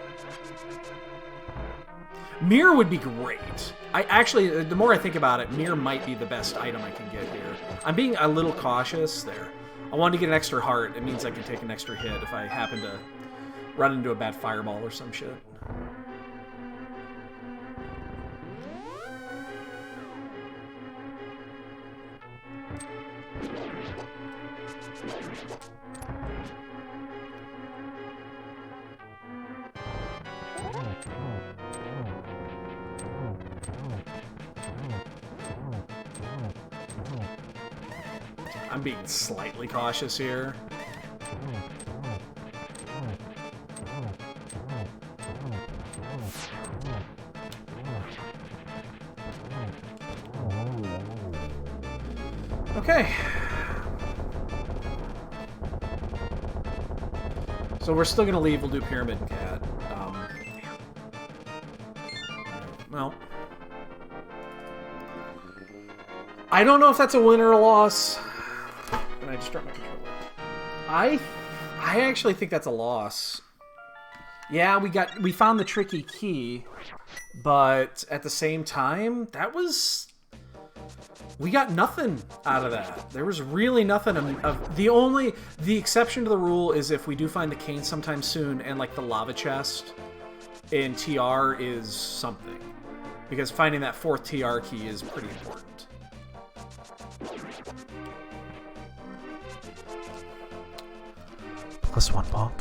Mirror would be great. Actually, the more I think about it, Mirror might be the best item I can get here. I'm being a little cautious there. I wanted to get an extra heart. It means I can take an extra hit if I happen to run into a bad fireball or some shit. I'm being slightly cautious here. Okay. So we're still gonna leave. We'll do Pyramid and Cat. Well, I don't know if that's a win or a loss. And I just dropped my controller. I actually think that's a loss. Yeah, we found the tricky key, but at the same time, we got nothing out of that. There was really nothing of the exception to the rule is if we do find the cane sometime soon and like the lava chest in TR is something. Because finding that 4th TR key is pretty important. +1 bonk.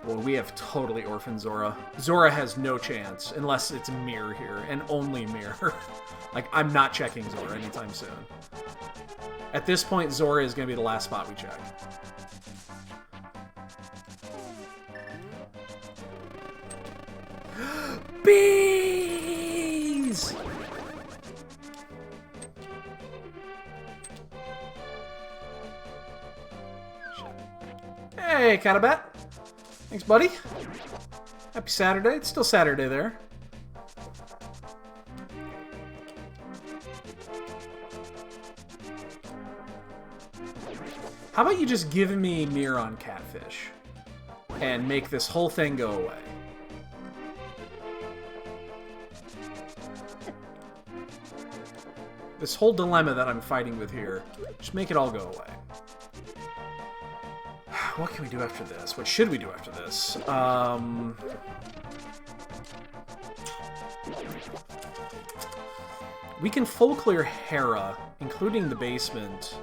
Well, we have totally orphaned Zora. Zora has no chance unless it's Mirror here, and only Mirror. Like, I'm not checking Zora anytime soon. At this point, Zora is going to be the last spot we check. Bees! Hey, Catabat. Thanks, buddy. Happy Saturday. It's still Saturday there. How about you just give me Mirror on Catfish and make this whole thing go away? This whole dilemma that I'm fighting with here, just make it all go away. What can we do after this? What should we do after this? We can full clear Hera, including the basement.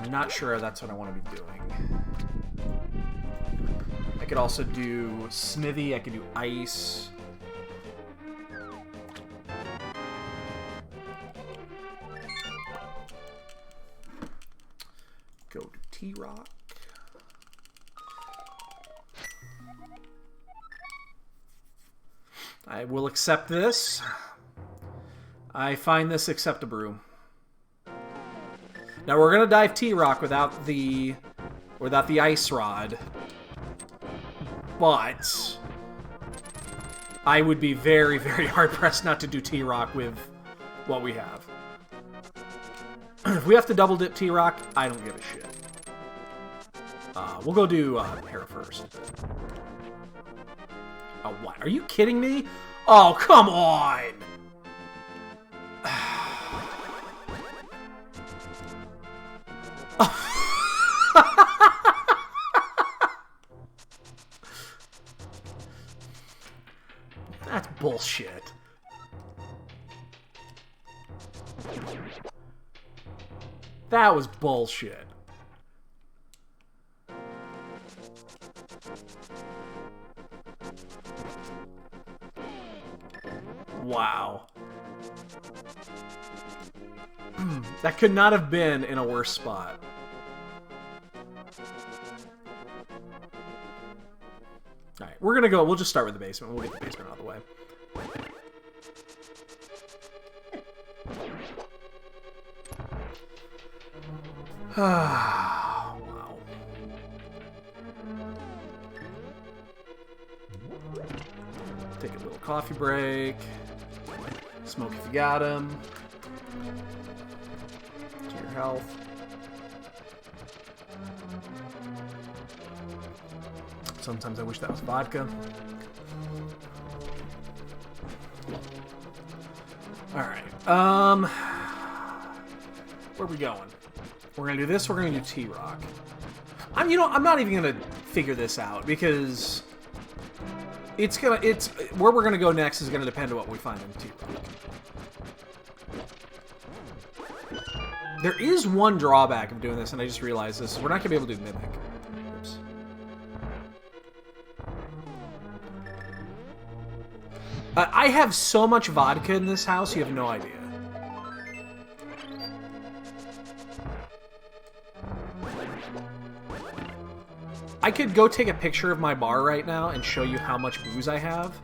I'm not sure that's what I want to be doing. I could also do Smithy. I could do Ice. Go to T-Rock. I will accept this. I find this acceptable. Now we're gonna dive T-Rock without the Ice Rod, but I would be very, very hard pressed not to do T-Rock with what we have. If we have to double dip T-Rock, I don't give a shit. We'll go do Hera first. Oh, what? Are you kidding me? Oh, come on! That's bullshit. That was bullshit. Wow. That could not have been in a worse spot. All right, we're gonna go. We'll just start with the basement. We'll get the basement out of the way. Wow. Take a little coffee break. Smoke if you got 'em. To your health. Sometimes I wish that was vodka. Alright. Where are we going? We're gonna do this, we're gonna do T-Rock. I'm not even gonna figure this out because where we're gonna go next is gonna depend on what we find in T-Rock. There is one drawback of doing this, and I just realized this, is we're not gonna be able to do Mimic. Oops. I have so much vodka in this house, you have no idea. I could go take a picture of my bar right now and show you how much booze I have.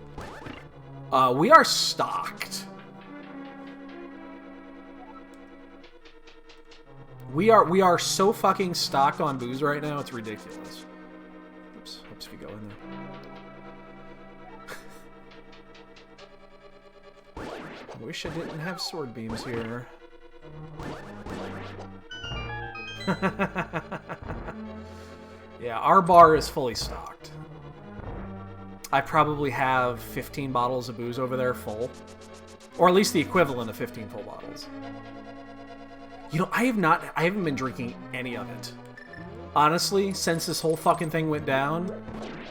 We are stocked. We are so fucking stocked on booze right now, it's ridiculous. Oops, if you go in there. I wish I didn't have sword beams here. Yeah, our bar is fully stocked. I probably have 15 bottles of booze over there full. Or at least the equivalent of 15 full bottles. You know, I haven't been drinking any of it. Honestly, since this whole fucking thing went down,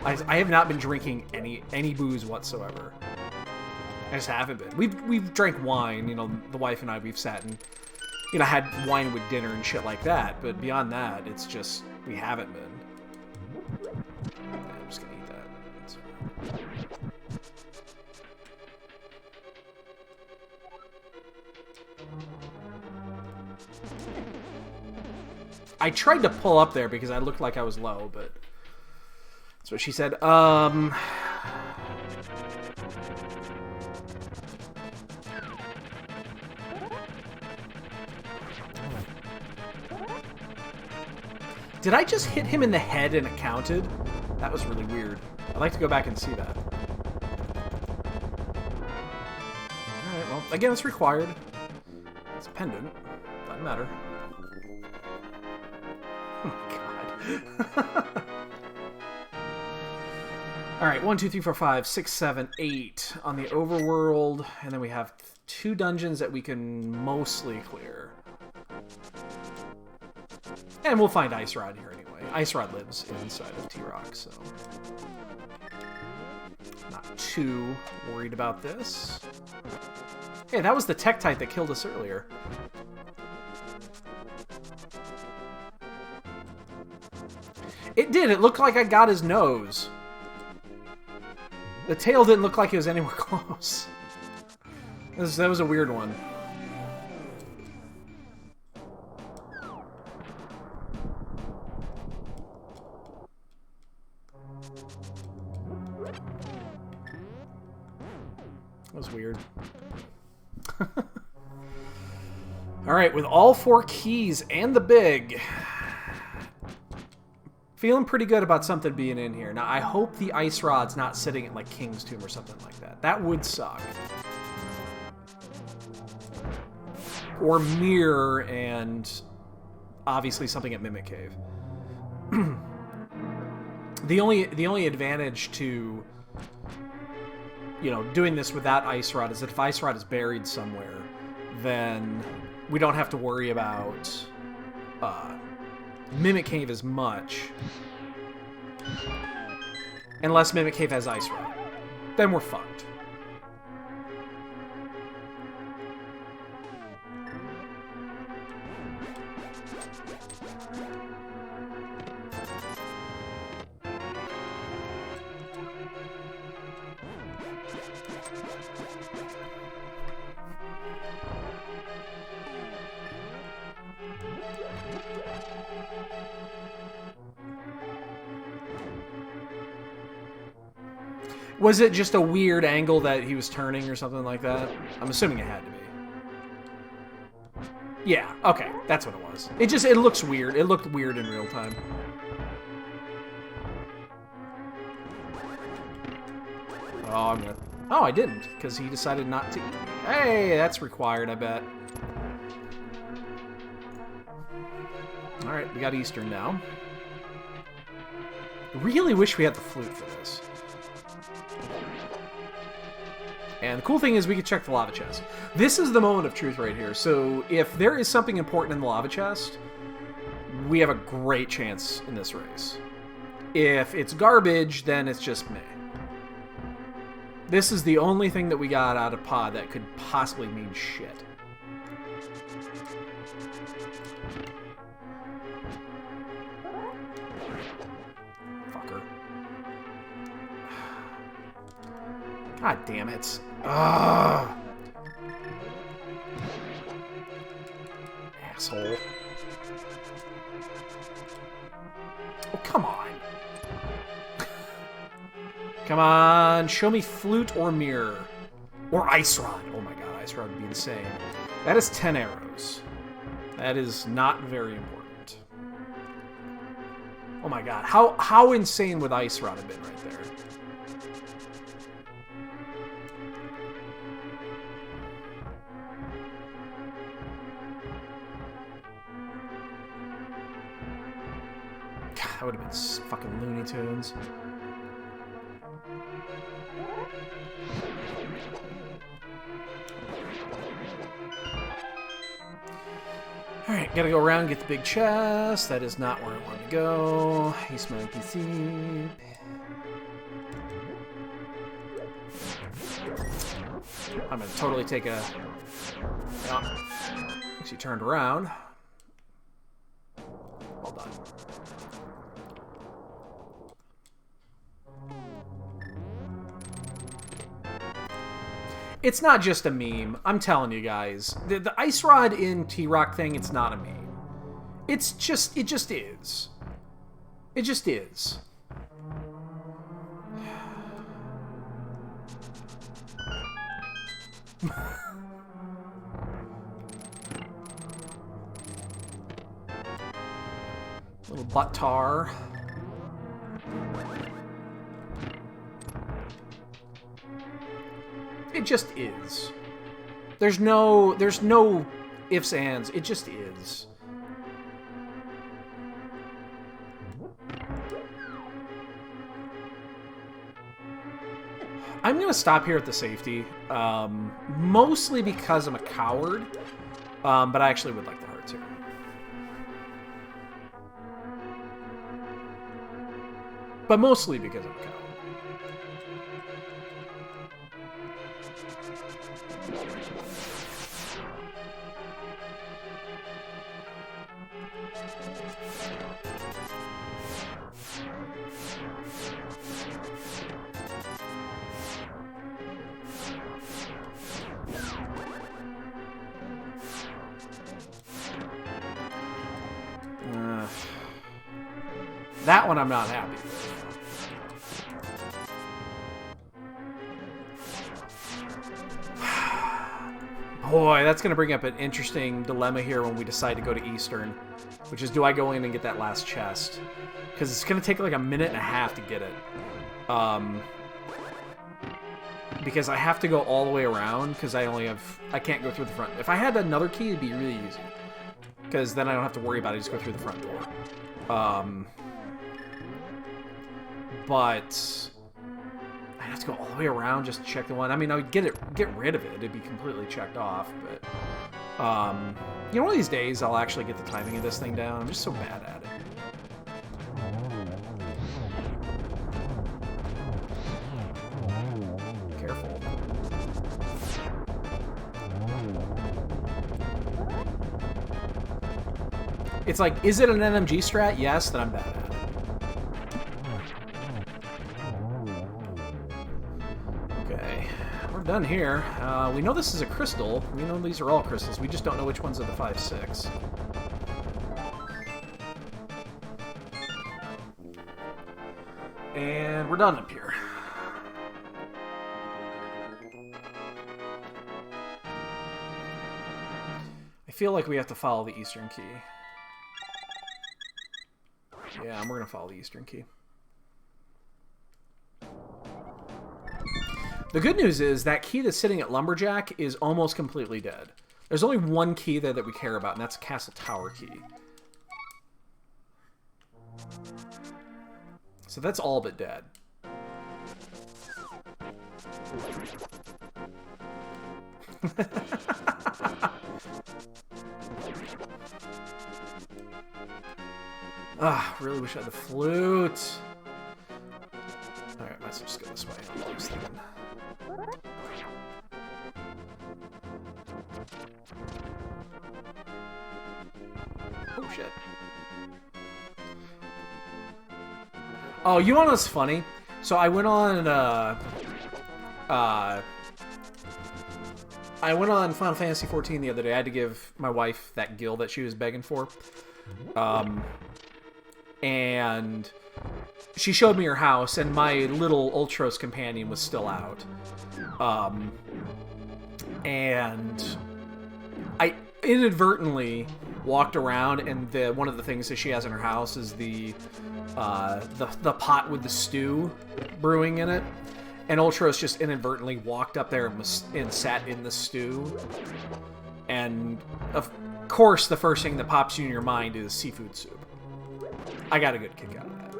I have not been drinking any booze whatsoever. I just haven't been. We've drank wine, you know, the wife and I, we've sat and, you know, had wine with dinner and shit like that, but beyond that, it's just, we haven't been. I'm just gonna eat that. That's fine. I tried to pull up there because I looked like I was low, but that's what she said. Did I just hit him in the head and it counted? That was really weird. I'd like to go back and see that. Alright, well, again, it's required. It's pendant. Doesn't matter. Oh my god. Alright, 1, 2, 3, 4, 5, 6, 7, 8 on the overworld, and then we have 2 dungeons that we can mostly clear. And we'll find Ice Rod here anyway. Ice Rod lives inside of T-Rock, so not too worried about this. Hey, that was the Tektite that killed us earlier. It did. It looked like I got his nose. The tail didn't look like it was anywhere close. That was a weird one. That was weird. Alright, with all 4 keys and the big... Feeling pretty good about something being in here. Now, I hope the Ice Rod's not sitting at, like, King's Tomb or something like that. That would suck. Or Mirror and obviously something at Mimic Cave. The only advantage to, you know, doing this without Ice Rod is that if Ice Rod is buried somewhere, then we don't have to worry about Mimic Cave as much. Unless Mimic Cave has Ice Rod. Then we're fucked. Was it just a weird angle that he was turning or something like that? I'm assuming it had to be. Yeah, okay, that's what it was. It looks weird. It looked weird in real time. Oh, I didn't, because he decided not to eat me. Hey, that's required, I bet. Alright, we got Eastern now. Really wish we had the flute for this. And the cool thing is we can check the lava chest. This is the moment of truth right here. So if there is something important in the lava chest, we have a great chance in this race. If it's garbage, then it's just meh. This is the only thing that we got out of pod that could possibly mean shit. Fucker. God damn it. Ugh. Asshole. Oh, come on. Come on, show me flute or mirror. Or ice rod. Oh my god, ice rod would be insane. That is 10 arrows. That is not very important. Oh my god, how insane would ice rod have been right there? God, that would have been fucking Looney Tunes. Alright, gotta go around, get the big chest. That is not where I want to go. He's my PC. I'm gonna totally take a... Oh. She turned around. Well done. It's not just a meme. I'm telling you guys. The ice rod in T-Rock thing, it's not a meme. It just is. It just is. Little butt tar. It just is. There's no ifs, ands. It just is. I'm gonna stop here at the safety, mostly because I'm a coward, but I actually would like the hearts here. But mostly because I'm a coward. That one I'm not happy with. Boy, that's going to bring up an interesting dilemma here when we decide to go to Eastern, which is, do I go in and get that last chest? Because it's going to take like a minute and a half to get it. Because I have to go all the way around, because I can't go through the front. If I had another key, it'd be really easy. Because then I don't have to worry about it, I just go through the front door. But I have to go all the way around just to check the one. I mean, I would get rid of it. It'd be completely checked off. But you know, one of these days I'll actually get the timing of this thing down. I'm just so bad at it. Careful. It's like, is it an NMG strat? Yes, then I'm bad at it. Done here. We know this is a crystal. We know these are all crystals. We just don't know which ones are the 5-6. And we're done up here. I feel like we have to follow the Eastern key. Yeah, we're going to follow the Eastern key. The good news is that key that's sitting at Lumberjack is almost completely dead. There's only one key there that we care about, and that's Castle Tower key. So that's all but dead. Ah, really wish I had the flute. Alright, let's just go this way. I was thinking. Oh, shit. Oh, you know what's funny? So I went on, Final Fantasy XIV the other day. I had to give my wife that gil that she was begging for. And she showed me her house, and my little Ultros companion was still out. And I inadvertently walked around, and one of the things that she has in her house is the pot with the stew brewing in it. And Ultros just inadvertently walked up there and sat in the stew. And of course, the first thing that pops you in your mind is seafood soup. I got a good kick out of that.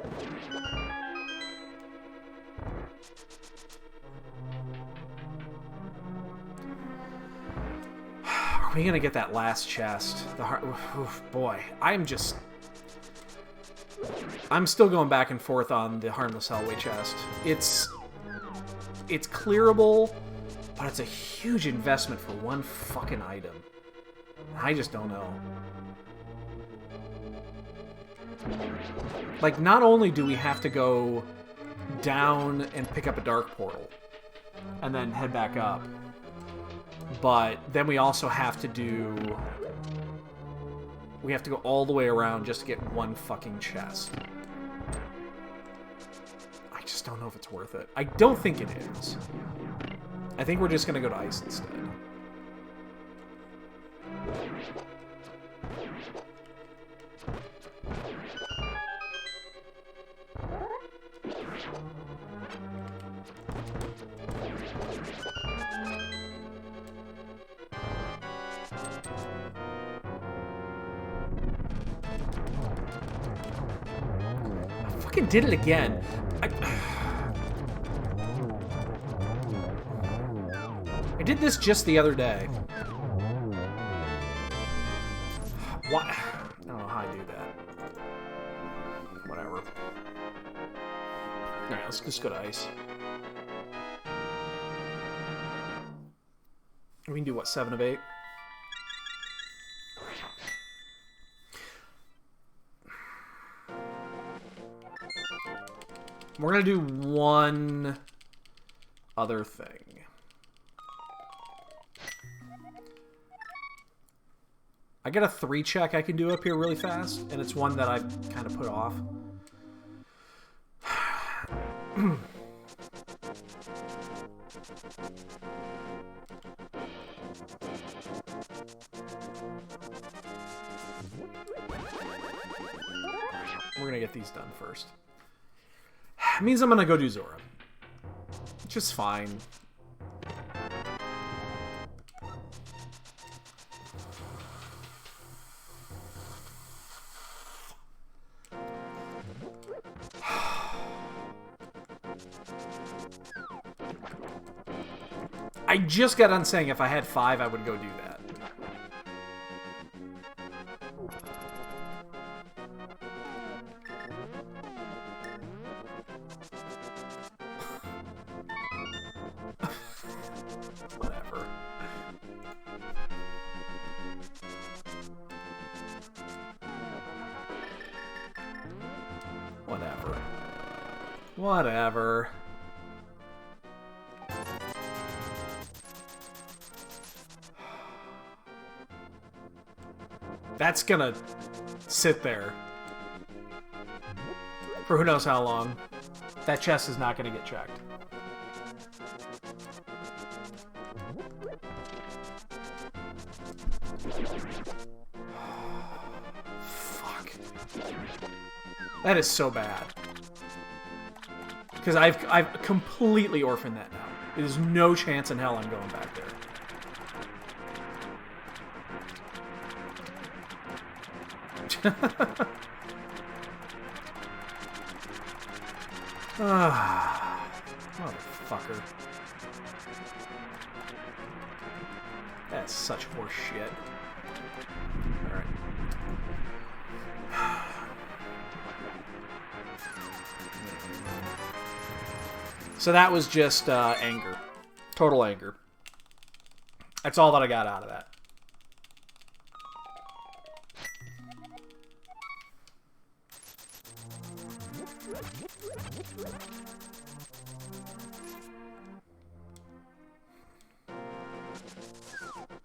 Are we gonna get that last chest? The heart. Oof, boy, I'm still going back and forth on the Harmless Hellway chest. It's clearable, but it's a huge investment for one fucking item. I just don't know. Like, not only do we have to go down and pick up a dark portal and then head back up, but then we also have to go all the way around just to get one fucking chest. I just don't know if it's worth it. I don't think it is. I think we're just gonna go to ice instead. Did it again. I did this just the other day. What? I don't know how I do that. Whatever. Alright, let's just go to ice. We can do what, 7 of 8? We're going to do one other thing. I got a 3 check I can do up here really fast, and it's one that I've kind of put off. We're going to get these done first. It means I'm gonna go do Zora. Which is fine. I just got done saying if I had 5, I would go do that. Whatever. That's gonna sit there for who knows how long. That chest is not gonna get checked. Fuck. That is so bad. Because I've completely orphaned that now. There's no chance in hell I'm going back there. Motherfucker. That's such horse shit. Alright. So that was just anger. Total anger. That's all that I got out of that.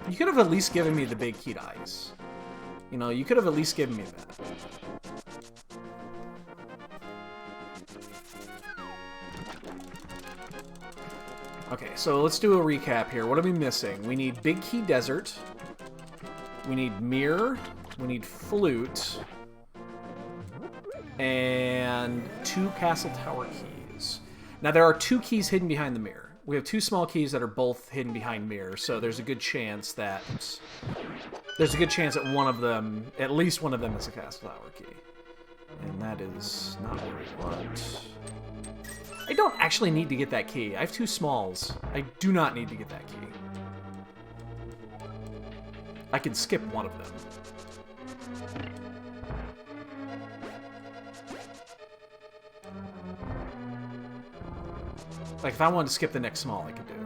You could have at least given me the big key to ice. You know, you could have at least given me that. Okay, so let's do a recap here. What are we missing? We need Big Key Desert. We need Mirror. We need Flute. And 2 Castle Tower keys. Now, there are 2 keys hidden behind the mirror. We have 2 small keys that are both hidden behind mirror, so there's a good chance that... one of them, at least one of them, is a Castle Tower key. And that is not what we want. I don't actually need to get that key. I have 2 smalls. I do not need to get that key. I can skip one of them. Like, if I wanted to skip the next small, I could do it.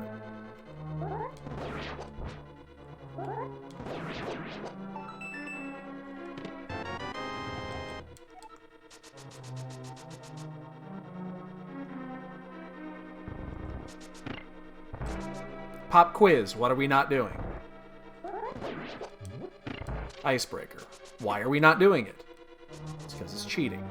Pop quiz. What are we not doing? Icebreaker. Why are we not doing it? It's because it's cheating.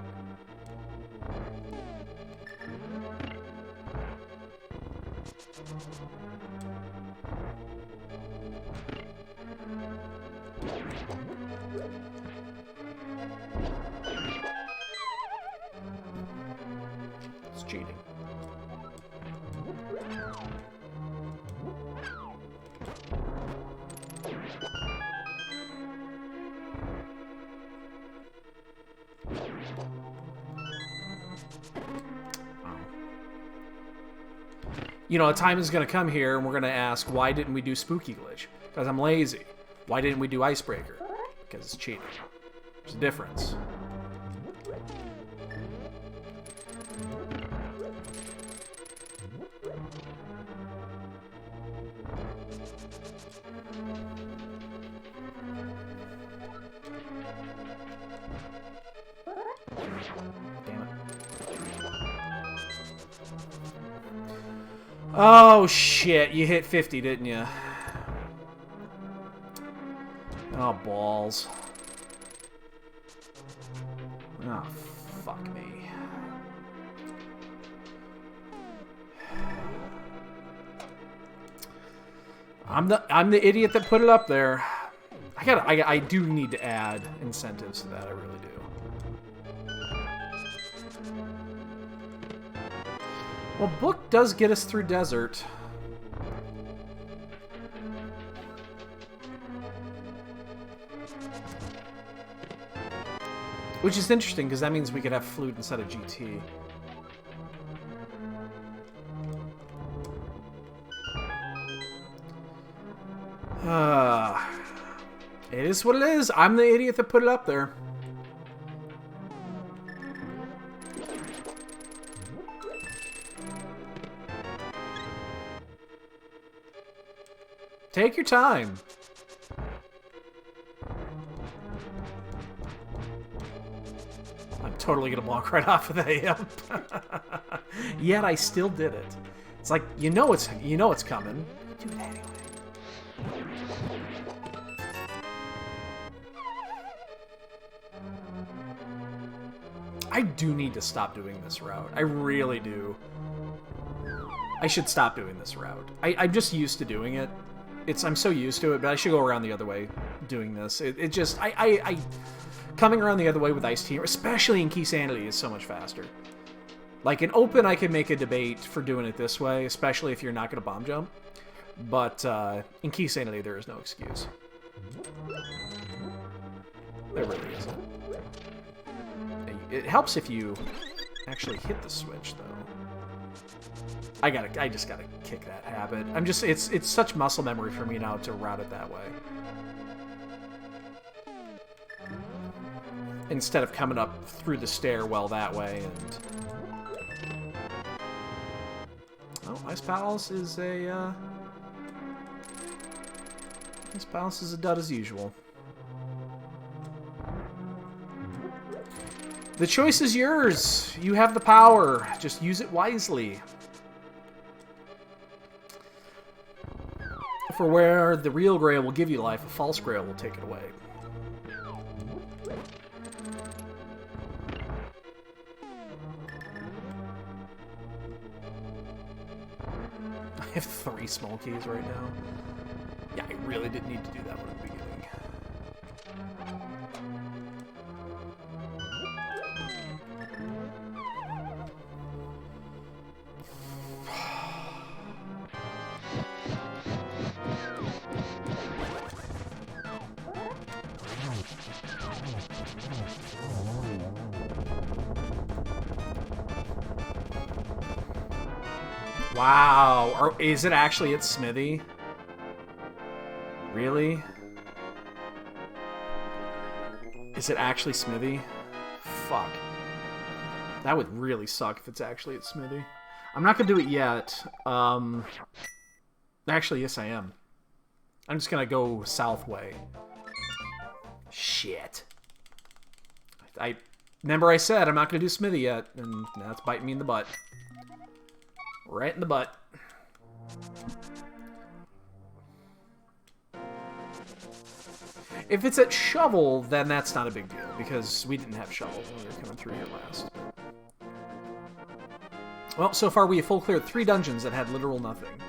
It's cheating. You know, a time is going to come here and we're going to ask, why didn't we do Spooky Glitch? Because I'm lazy. Why didn't we do Icebreaker? Because it's cheating. There's a difference. Damn it. Oh, shit. You hit 50, didn't you? Oh, balls. Oh, fuck me. I'm the idiot that put it up there. I do need to add incentives to that, I really do. Well, book does get us through desert. Which is interesting, because that means we could have flute instead of GT. It is what it is. I'm the idiot that put it up there. Take your time. I'm totally gonna block right off of that. Yep. Yet I still did it. It's like you know it's coming. Do it anyway. I do need to stop doing this route. I really do. I should stop doing this route. I'm just used to doing it. I'm so used to it, but I should go around the other way doing this. It just, coming around the other way with Ice Team, especially in Keysanity, is so much faster. Like, in Open, I could make a debate for doing it this way, especially if you're not going to bomb jump. But in Keysanity, there is no excuse. There really isn't. It helps if you actually hit the switch, though. I just gotta kick that habit. It's such muscle memory for me now to route it that way. Instead of coming up through the stairwell that way and... Oh, Ice Palace is a, Ice Palace is a dud as usual. The choice is yours. You have the power. Just use it wisely. For where the real grail will give you life, a false grail will take it away. I have 3 small keys right now. Yeah, I really didn't need to do that one at the beginning. Wow, is it actually at Smithy? Really? Is it actually Smithy? Fuck. That would really suck if it's actually at Smithy. I'm not gonna do it yet. Actually, yes I am. I'm just gonna go south way. Shit. Remember I said I'm not gonna do Smithy yet, and now it's biting me in the butt. Right in the butt. If it's at Shovel, then that's not a big deal, because we didn't have Shovel when we were coming through here last. Well, so far we have full cleared 3 dungeons that had literal nothing.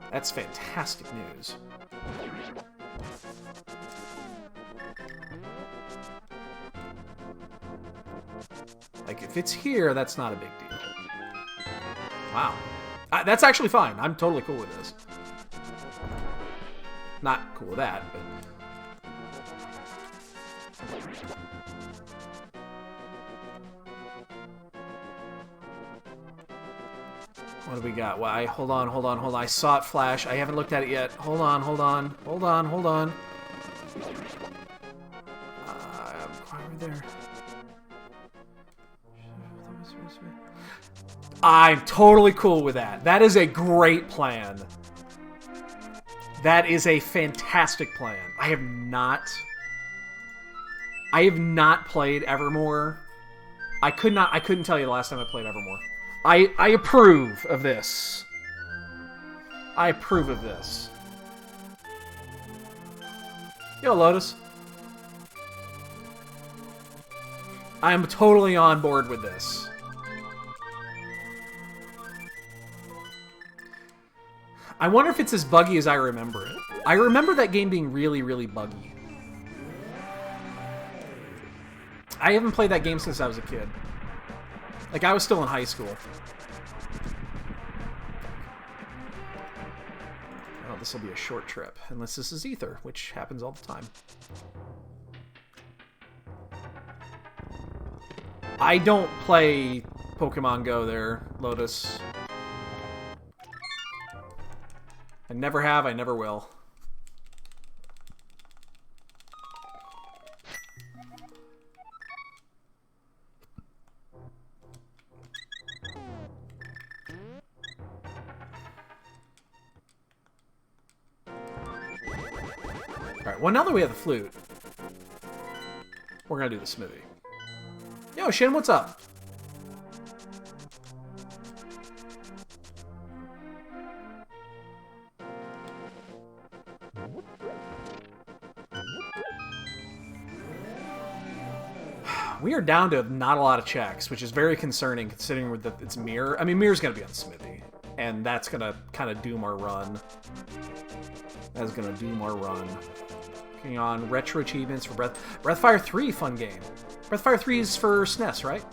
That's fantastic news. Like, if it's here, that's not a big deal. Wow. That's actually fine. I'm totally cool with this. Not cool with that, but... What do we got? Well, hold on. I saw it flash. I haven't looked at it yet. Hold on. I'm right there. I'm totally cool with that. That is a great plan. That is a fantastic plan. I have not played Evermore. I couldn't tell you the last time I played Evermore. I approve of this. I approve of this. Yo, Lotus. I am totally on board with this. I wonder if it's as buggy as I remember it. I remember that game being really, really buggy. I haven't played that game since I was a kid. Like, I was still in high school. Oh, this will be a short trip. Unless this is Ether, which happens all the time. I don't play Pokemon Go there, Lotus. I never have, I never will. Alright, well now that we have the flute, we're gonna do the smithy. Yo, Shin, what's up? We are down to not a lot of checks, which is very concerning considering that it's Mirror. I mean, Mirror's going to be on Smithy. and that's gonna kind of doom our run. That's gonna doom our run. Looking on retro achievements for Breathfire 3, fun game. Breathfire 3 is for SNES, right?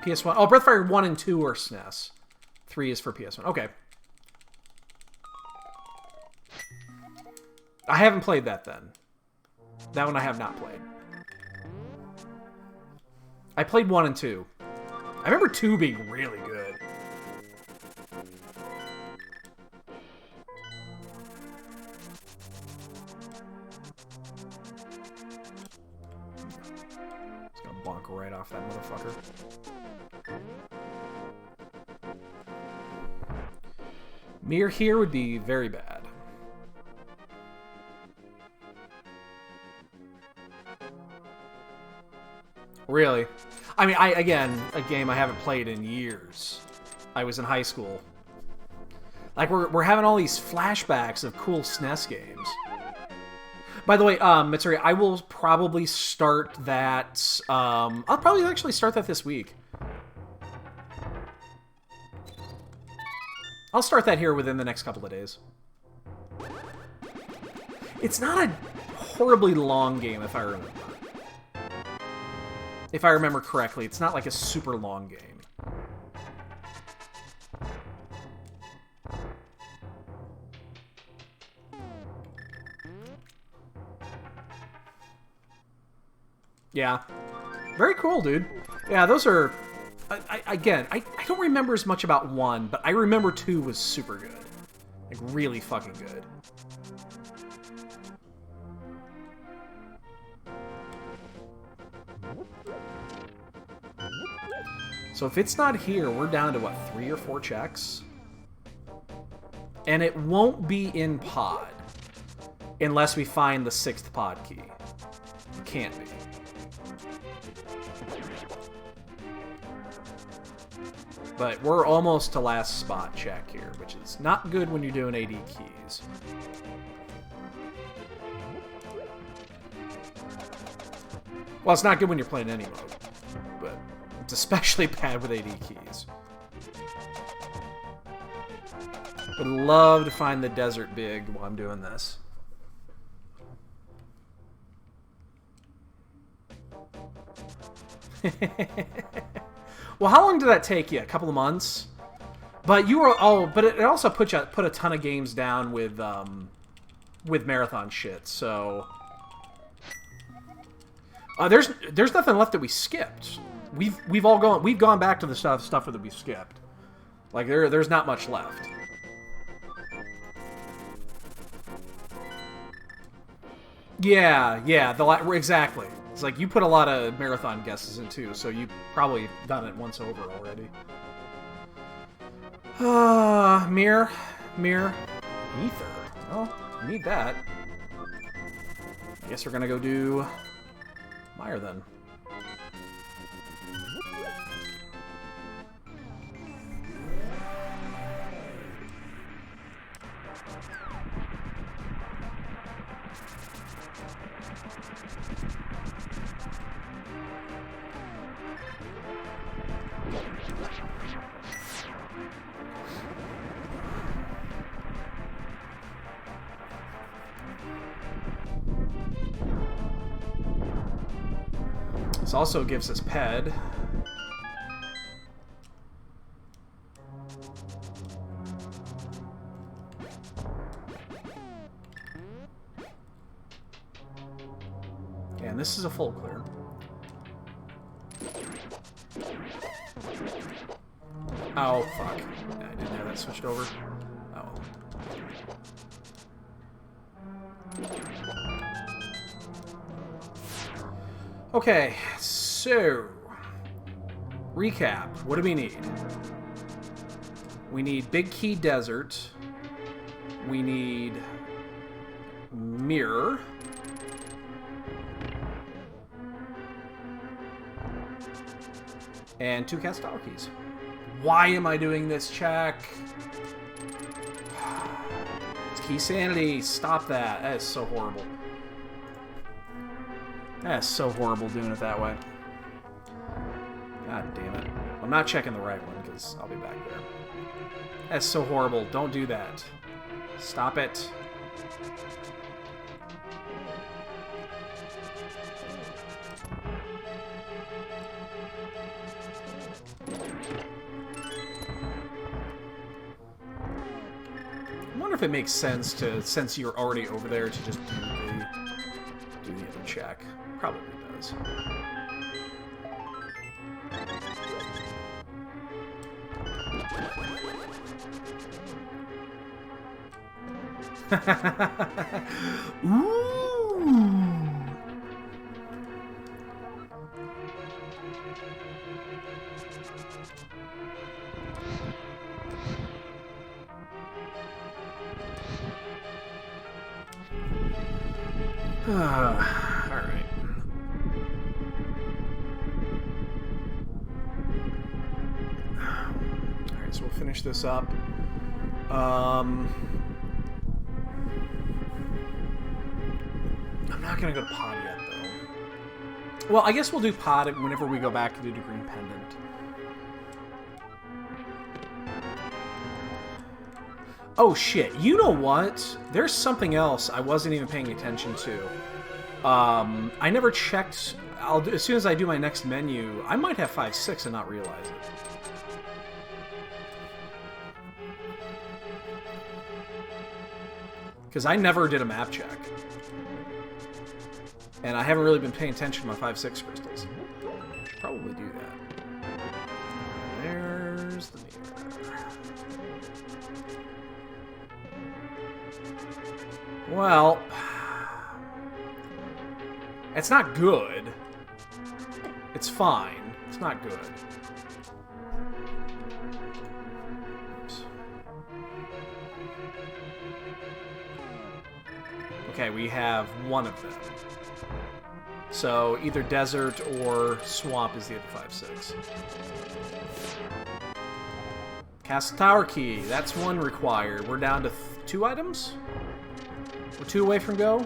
PS1. Oh, Breathfire 1 and 2 are SNES. 3 is for PS1. Okay. I haven't played that then. That one I have not played. I played 1 and 2. I remember 2 being really good. Just gonna bonk right off that motherfucker. Mirror here would be very bad. Really? I mean, again, a game I haven't played in years. I was in high school. Like, we're having all these flashbacks of cool SNES games. By the way, Mitsuri, I will probably start that... I'll probably actually start that this week. I'll start that here within the next couple of days. It's not a horribly long game, if I remember. If I remember correctly, it's not like a super long game. Yeah. Very cool, dude. Yeah, those are... Again, I don't remember as much about 1, but I remember 2 was super good. Like, really fucking good. So if it's not here, we're down to, what, 3 or 4 checks? And it won't be in pod. Unless we find the 6th pod key. It can't be. But we're almost to last spot check here, which is not good when you're doing AD keys. Well, it's not good when you're playing any mode, but it's especially bad with AD keys. Would love to find the desert big while I'm doing this. Well, how long did that take you? A couple of months? But you were... Oh, but it also put a ton of games down with marathon shit, so... there's nothing left that we skipped. We've gone back to the stuff that we skipped. Like, there's not much left. Yeah, exactly. It's like, you put a lot of marathon guesses in, too, so you've probably done it once over already. Mirror. Ether. Well, need that. I guess we're gonna go do Meyer, then. This also gives us PED. And this is a full clear. Oh, fuck. I didn't have that switched over. Oh. Okay, so... recap. What do we need? We need Big Key Desert. We need... Mirror. And 2 cat star keys. Why am I doing this check? It's Keysanity. Stop that. That is so horrible. That's so horrible doing it that way. God damn it. I'm not checking the right one, because I'll be back there. That's so horrible. Don't do that. Stop it. I wonder if it makes sense to, since you're already over there, to just do the other check. Probably does. Ooh. Alright. Alright, so we'll finish this up. I'm not gonna go to pod yet, though. Well, I guess we'll do pod whenever we go back to do the green pendant. Oh shit, you know what? There's something else I wasn't even paying attention to. I never checked. As soon as I do my next menu, I might have 5-6 and not realize it. Because I never did a map check. And I haven't really been paying attention to my 5-6 crystals. Should probably do that. There's the mirror. Well, it's not good. It's fine. It's not good. Oops. Okay, we have one of them. So either desert or swamp is the other 5-6. Castle Tower Key. That's one required. We're down to 2 items? We're 2 away from go?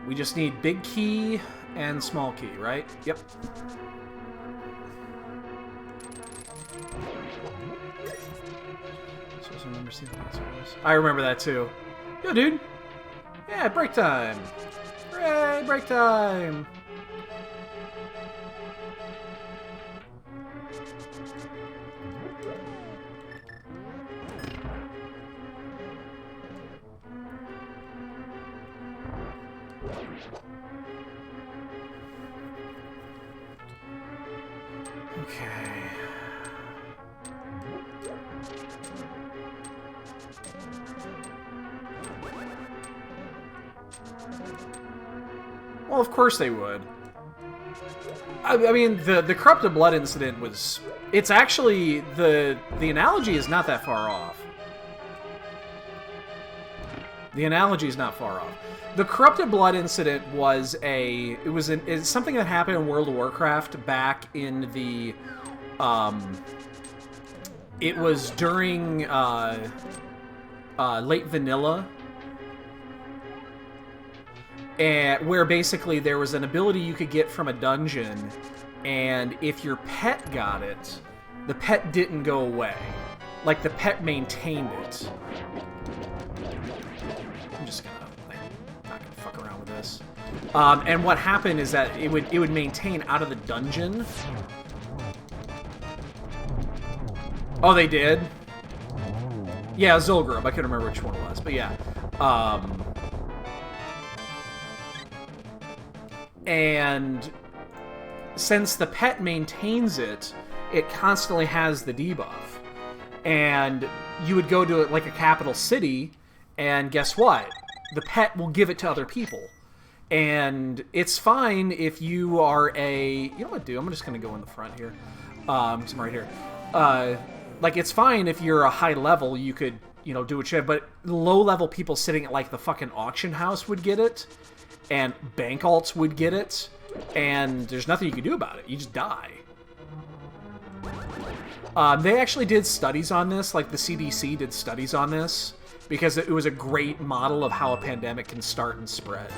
We just need big key and small key, right? Yep. I remember that too. Yo, dude. Yeah, break time. Hooray, break time. Okay. Well, of course they would. I mean, the corrupted blood incident was... It's actually... The analogy is not that far off. The analogy is not far off. The corrupted blood incident was it's something that happened in World of Warcraft back in the... it was during late vanilla, and where basically there was an ability you could get from a dungeon, and if your pet got it, the pet didn't go away. Like, the pet maintained it. I'm just gonna... not gonna fuck around with this. And what happened is that it would maintain out of the dungeon. Oh, they did? Yeah, Zul'Gurub. I couldn't remember which one it was, but yeah. And since the pet maintains it, it constantly has the debuff. And you would go to like a capital city, and guess what? The pet will give it to other people. And it's fine if you are a... You know what, dude? I'm just going to go in the front here. I'm right here. Like, it's fine if you're a high level, you could, you know, do what you have, but low-level people sitting at, like, the fucking auction house would get it, and bank alts would get it, And there's nothing you can do about it. You just die. They actually did studies on this, like the CDC did studies on this, because it was a great model of how a pandemic can start and spread.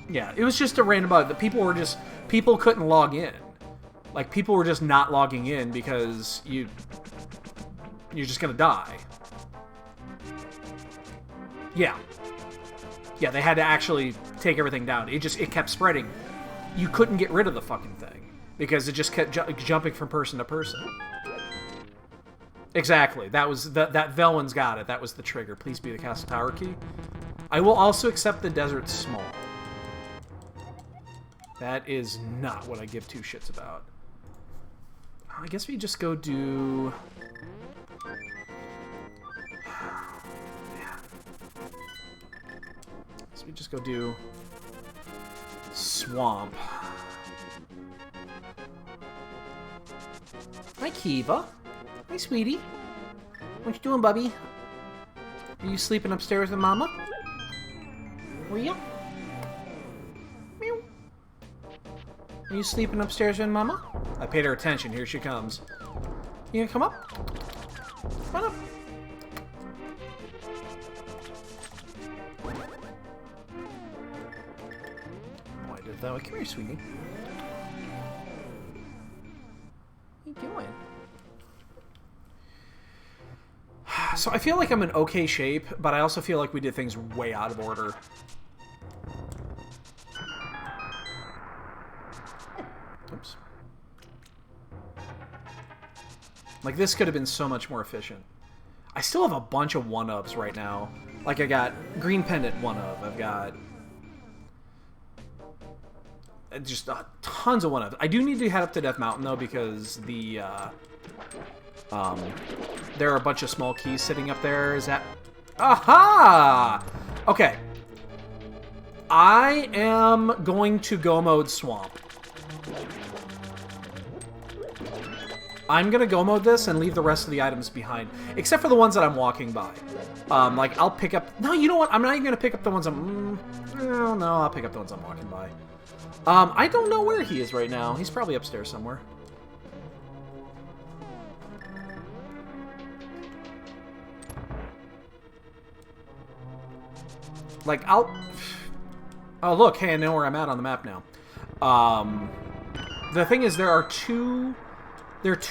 Yeah, it was just a random bug. The people couldn't log in. Like, people were just not logging in because you're just gonna die. Yeah. Yeah, they had to actually take everything down. It kept spreading. You couldn't get rid of the fucking thing because it just kept jumping from person to person. Exactly. That was that Velwyn's got it. That was the trigger. Please be the Castle Tower key. I will also accept the Desert Small. That is not what I give two shits about. I guess we just go do... So we just go do... Swamp. Hi, Kiva. Hi, sweetie. What you doing, bubby? Are you sleeping upstairs with Mama? Were you? Meow. Are you sleeping upstairs with Mama? I paid her attention. Here she comes. You gonna come up? Come on up. Oh, I did it that way. Come here, sweetie. What are you doing? So I feel like I'm in okay shape, but I also feel like we did things way out of order. Oops. Like, this could have been so much more efficient. I still have a bunch of one-ups right now. Like, I got Green Pendant one-up. I've got... just tons of one-ups. I do need to head up to Death Mountain, though, because the... there are a bunch of small keys sitting up there. Is that... Aha! Okay. I am going to go mode Swamp. I'm gonna go mode this and leave the rest of the items behind, except for the ones that I'm walking by. Like, I'll pick up... No, you know what? I'm not even gonna pick up the ones I'm... No, I'll pick up the ones I'm walking by. I don't know where he is right now. He's probably upstairs somewhere. Like, I'll... Oh, look. Hey, I know where I'm at on the map now. The thing is, there are two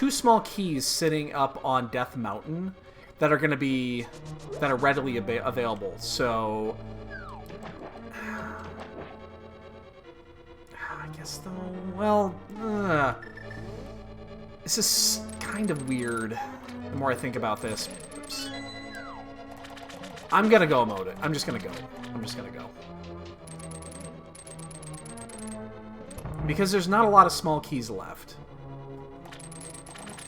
small keys sitting up on Death Mountain that are going to be... that are readily available. So... I guess, though... Well... this is kind of weird, the more I think about this. Oops. I'm gonna go mode it. I'm just gonna go. I'm just gonna go. Because there's not a lot of small keys left.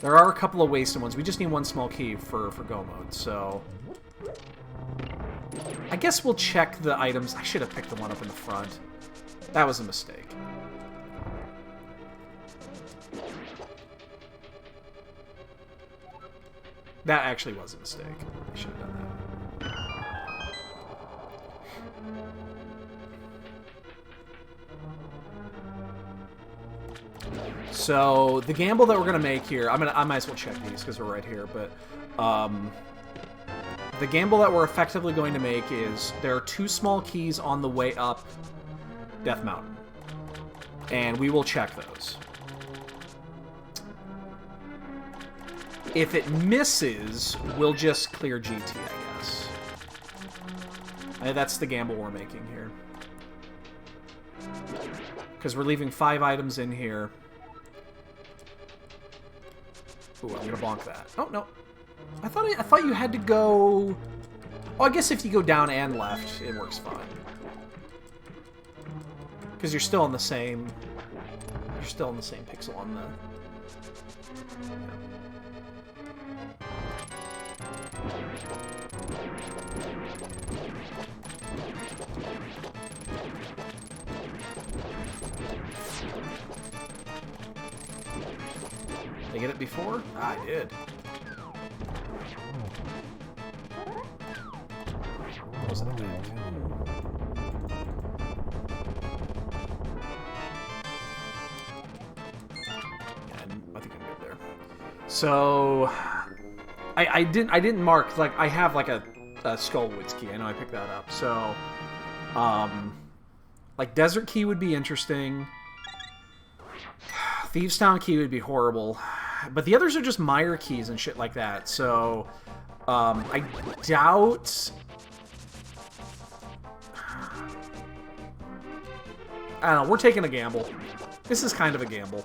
There are a couple of wasted ones. We just need one small key for go mode, so... I guess we'll check the items. I should have picked the one up in the front. That was a mistake. That actually was a mistake. I should have done that. So, the gamble that we're going to make here... I might as well check these because we're right here, but... the gamble that we're effectively going to make is there are two small keys on the way up Death Mountain. And we will check those. If it misses, we'll just clear GT, I guess. That's the gamble we're making here. Because we're leaving 5 items in here. Ooh, I'm gonna bonk that. Oh, no. I thought you had to go... Oh, I guess if you go down and left, it works fine. Because you're still on the same... You're still on the same pixel on the... I get it before? I did. What was that tank? I think I'm good there. So I didn't mark, like, I have like a Skullwoods key. I know I picked that up. So like Desert Key would be interesting. Thieves Town Key would be horrible. But the others are just Mire keys and shit like that. So I doubt... I don't know, we're taking a gamble. This is kind of a gamble.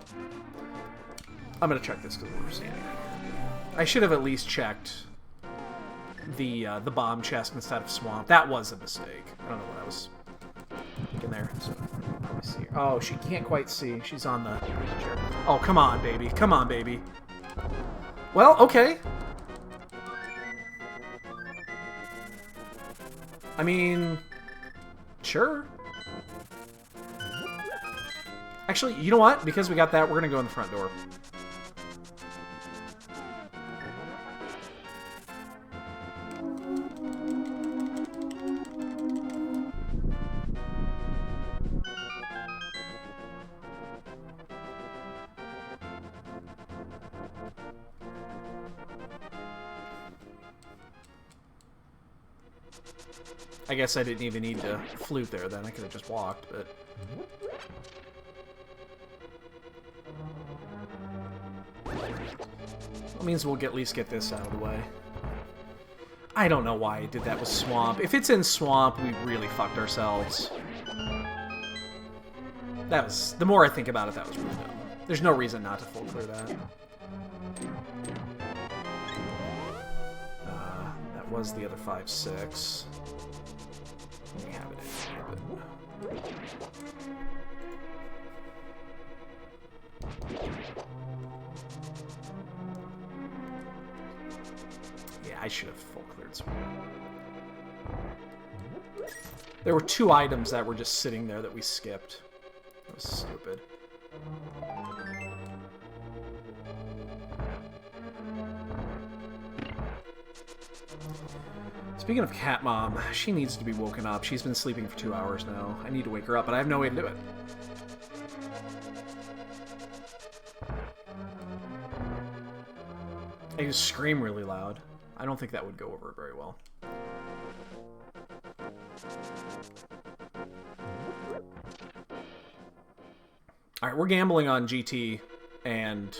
I'm gonna check this because we're standing right here. I should have at least checked the bomb chest instead of swamp. That was a mistake. I don't know what I was thinking there. So, let me see. Oh, she can't quite see. She's on the chair. Oh, come on, baby. Come on, baby. Well, okay. I mean, sure. Actually, you know what? Because we got that, we're gonna go in the front door. I guess I didn't even need to flute there then. I could have just walked, but... That means we'll at least get this out of the way. I don't know why I did that with Swamp. If it's in Swamp, we really fucked ourselves. That was... The more I think about it, that was really dumb. There's no reason not to full clear that. That was the other 5-6. We have it in here, but... Yeah, I should have full cleared some. There were 2 items that were just sitting there that we skipped. That was stupid. Speaking of Cat Mom, she needs to be woken up. She's been sleeping for 2 hours now. I need to wake her up, but I have no way to do it. I just scream really loud. I don't think that would go over very well. Alright, we're gambling on GT and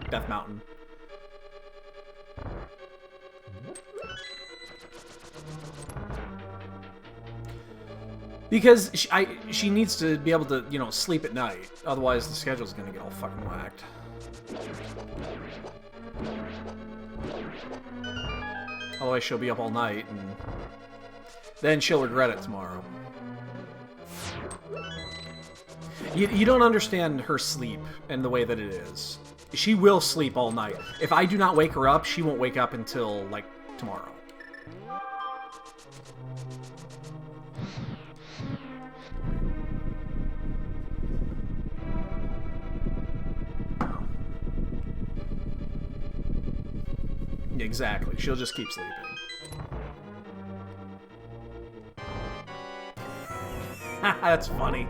Death Mountain. Because she needs to be able to, you know, sleep at night. Otherwise, the schedule's gonna get all fucking whacked. Otherwise, she'll be up all night, and then she'll regret it tomorrow. You don't understand her sleep and the way that it is. She will sleep all night. If I do not wake her up, she won't wake up until, like, tomorrow. Exactly. She'll just keep sleeping. That's funny.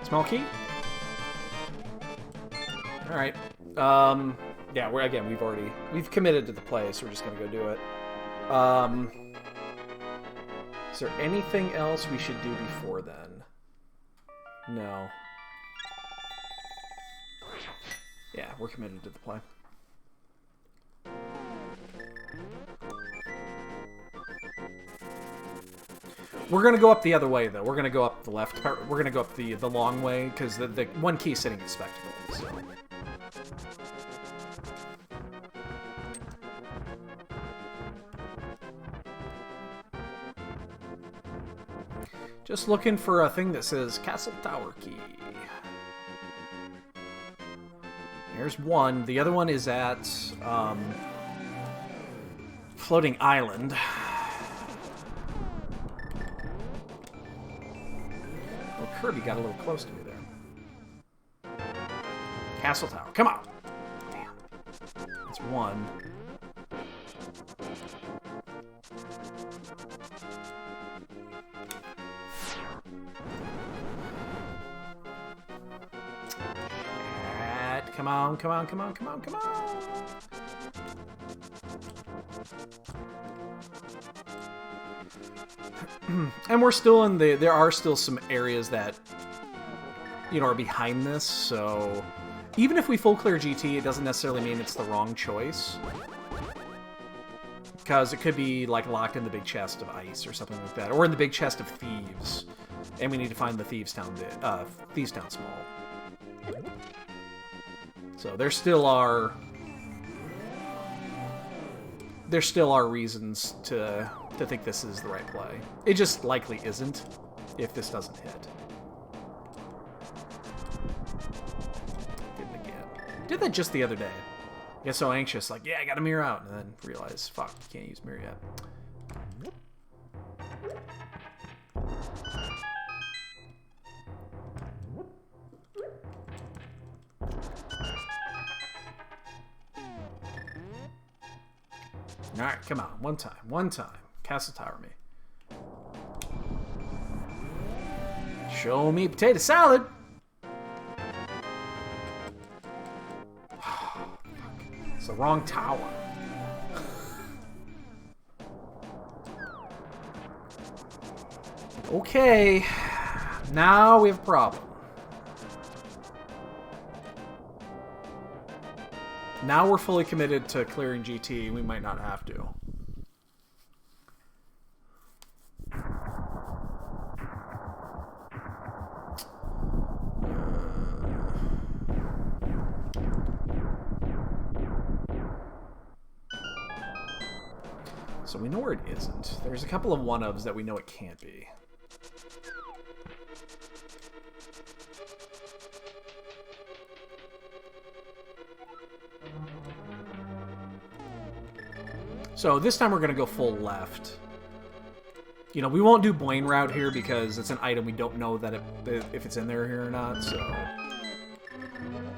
Small key? Alright. Yeah, we've committed to the play, so we're just gonna go do it. Is there anything else we should do before then? No. Yeah, we're committed to the play. We're gonna go up the other way, though. We're gonna go up the left part. We're gonna go up the long way, because the one key is sitting at Spectacle, so... Just looking for a thing that says Castle Tower Key. There's one. The other one is at Floating Island. Kirby got a little close to me there. Castle Tower. Come on! Damn. That's one. Come on, come on, come on, come on, come on! And we're still in the... There are still some areas that, you know, are behind this, so... Even if we full clear GT, it doesn't necessarily mean it's the wrong choice. Because it could be, like, locked in the big chest of ice or something like that. Or in the big chest of thieves. And we need to find the Thieves Town Small. So there still are reasons to think this is the right play. It just likely isn't if this doesn't hit. Didn't again. Did that just the other day. Get so anxious, like, yeah, I got a mirror out, and then realize, fuck, you can't use mirror yet. Alright, come on. One time. One time. Castle Tower me. Show me potato salad! It's the wrong tower. Okay. Now we have a problem. Now we're fully committed to clearing GT, we might not have to. So we know where it isn't. There's a couple of one-ofs that we know it can't be. So this time we're going to go full left. You know, we won't do Blaine route here because it's an item we don't know that if it's in there here or not, so...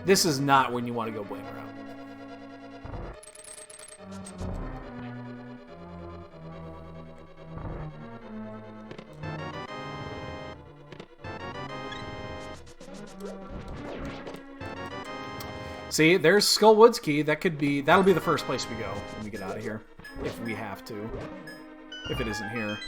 This is not when you want to go Blaine route. See, there's Skullwood's key. That'll be the first place we go when we get out of here. If we have to. If it isn't here.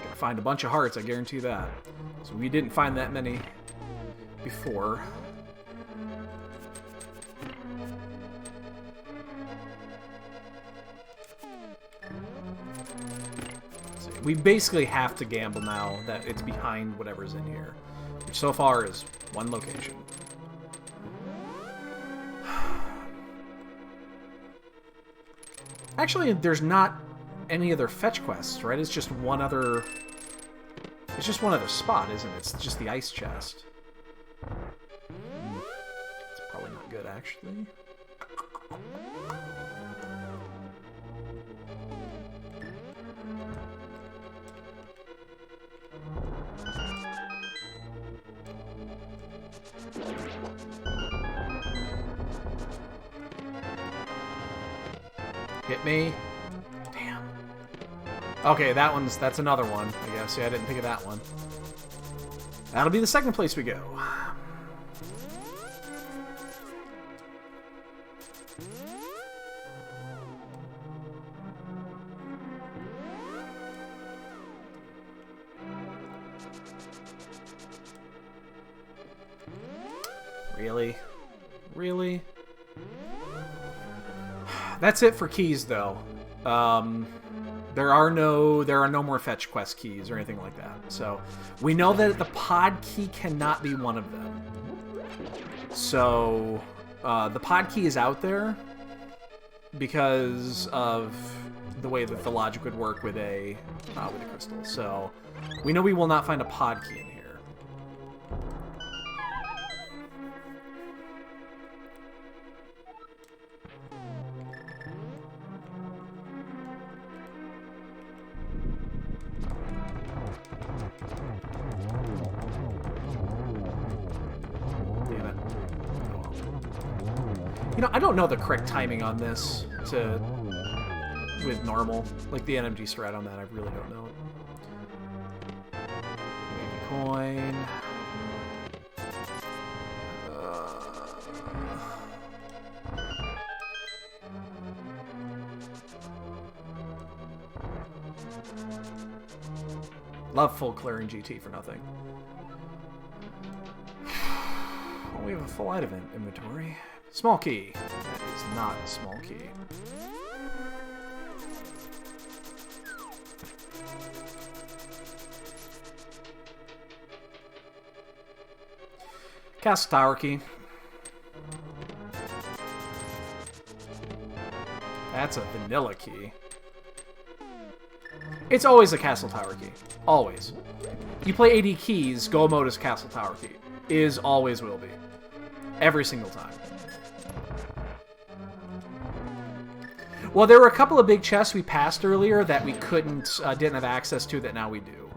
Gonna find a bunch of hearts, I guarantee that. So we didn't find that many before. We basically have to gamble now that it's behind whatever's in here. Which so far is one location. Actually, there's not any other fetch quests, right? It's just one other... It's just one other spot, isn't it? It's just the ice chest. It's probably not good, actually. Hit me. Damn. Okay, that's another one, I guess. Yeah, I didn't think of that one. That'll be the second place we go. Really? Really? That's it for keys, though. There are no more fetch quest keys or anything like that. So we know that the pod key cannot be one of them. So the pod key is out there because of the way that the logic would work with a crystal. So we know we will not find a pod key in here. You know, I don't know the correct timing on this with normal. Like the NMG strat on that, I really don't know it. Maybe coin. Love full clearing GT for nothing. Oh, we have a full item inventory. Small key. That is not a small key. Castle Tower key. That's a vanilla key. It's always a Castle Tower key. Always. You play AD keys, go mode is Castle Tower key. Is, always will be. Every single time. Well, there were a couple of big chests we passed earlier that we didn't have access to that now we do.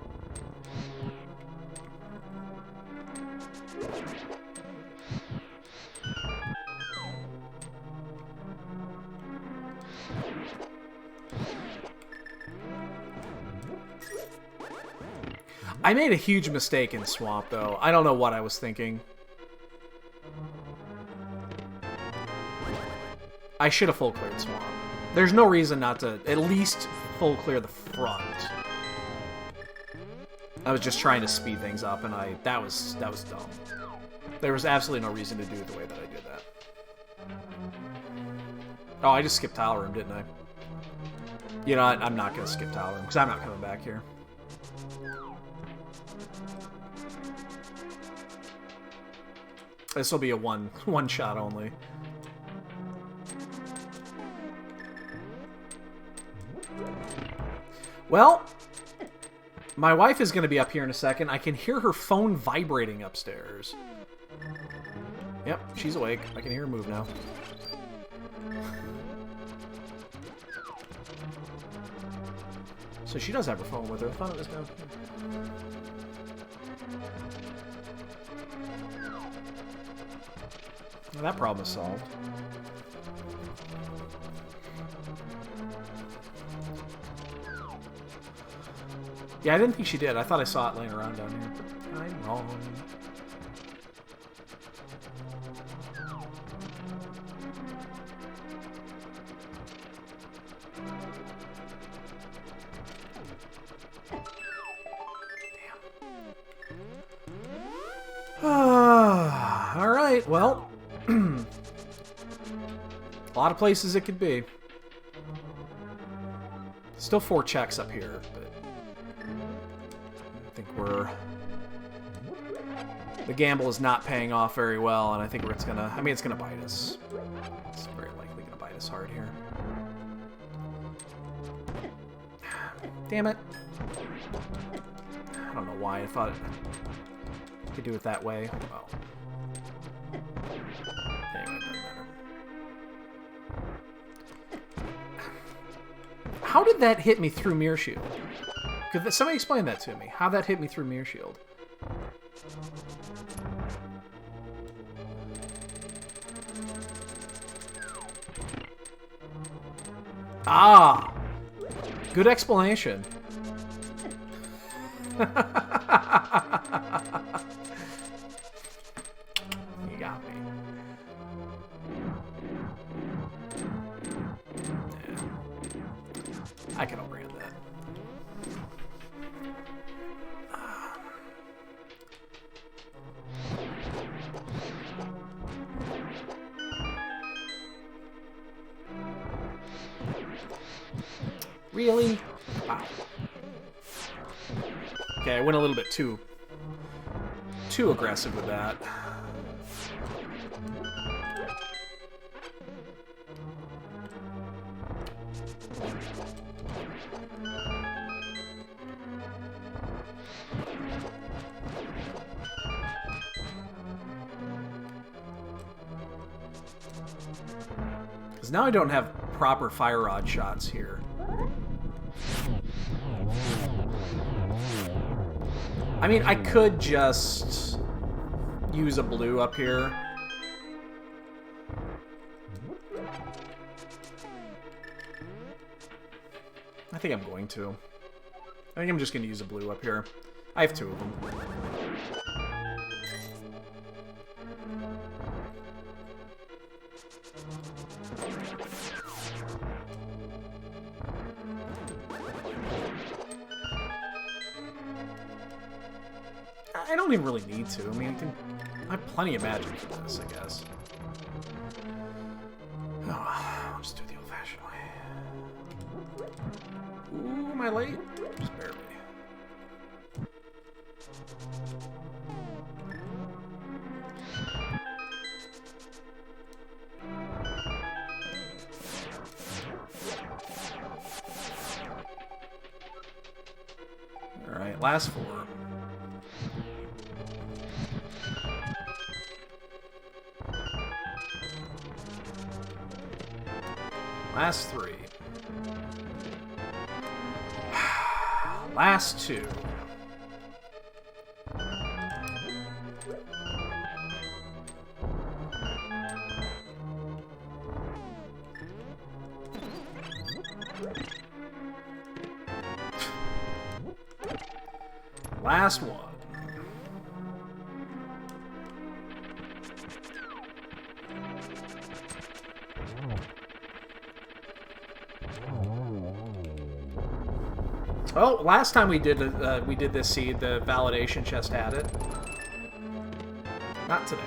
I made a huge mistake in Swamp, though. I don't know what I was thinking. I should have full cleared Swamp. There's no reason not to at least full clear the front. I was just trying to speed things up, and that was dumb. There was absolutely no reason to do it the way that I did that. Oh, I just skipped Tile Room, didn't I? You know, I'm not going to skip Tile Room, because I'm not coming back here. This will be a one shot only. Well, my wife is going to be up here in a second. I can hear her phone vibrating upstairs. Yep, she's awake. I can hear her move now. So she does have her phone with her. I thought it was down here. Well, that problem is solved. Yeah, I didn't think she did. I thought I saw it laying around down here. But I'm wrong. Damn. All right, well. A lot of places it could be. Still 4 checks up here, but I think the gamble is not paying off very well, and I think it's gonna bite us. It's very likely gonna bite us hard here. Damn it. I don't know why I thought I could do it that way. Well. Anyway, it doesn't matter. How did that hit me through Mirror Shield? Could somebody explain that to me? How that hit me through Mirror Shield? Ah! Good explanation. You got me. Yeah. I can overhand that. Really? Wow. Okay, I went a little bit too aggressive with that. Because now I don't have proper fire rod shots here. I mean, I could just use a blue up here. I think I'm going to. I think I'm just going to use a blue up here. I have 2 of them. I don't even really need to. I mean, I have plenty of magic for this, I guess. Oh, I'll just do it the old-fashioned way. Ooh, am I late? Just barely. Alright, last 4. Last 3. Last 2. Last 1. Oh, last time we did this seed, the validation chest had it. Not today.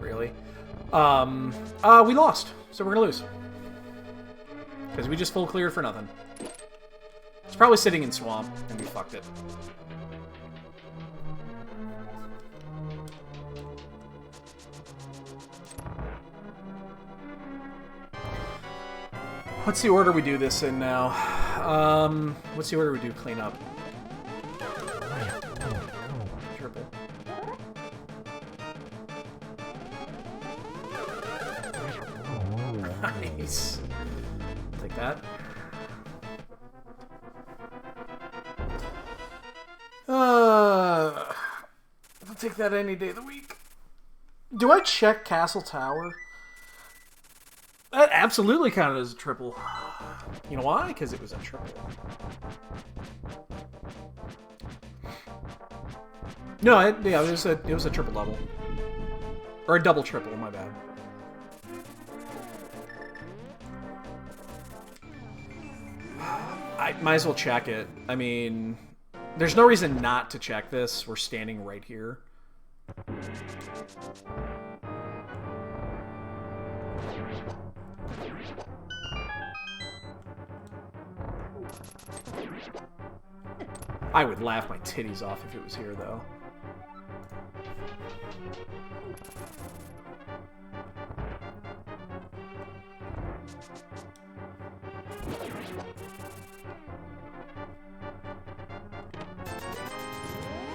Really? We lost, so we're gonna lose. Because we just full cleared for nothing. It's probably sitting in swamp, and we fucked it. What's the order we do this in now? What's the order we do clean up? Triple. Nice. Take that. I'll take that any day of the week. Do I check Castle Tower? That absolutely counted as a triple. You know why? Because it was a triple. No, yeah, it was a triple double. Or a double triple, my bad. I might as well check it. I mean, there's no reason not to check this. We're standing right here. I would laugh my titties off if it was here, though.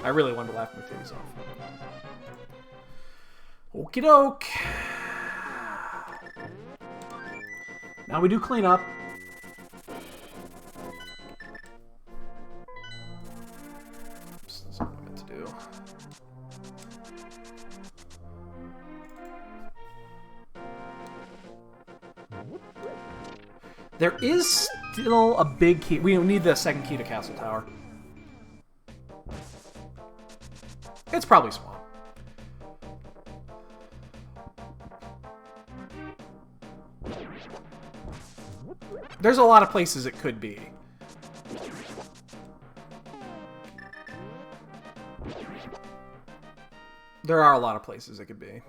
I really wanted to laugh my titties off. Okie doke. Now we do clean up. Oops, that's not what I meant to do. There is still a big key. We need the second key to Castle Tower. It's probably swamp. There's a lot of places it could be. There are a lot of places it could be.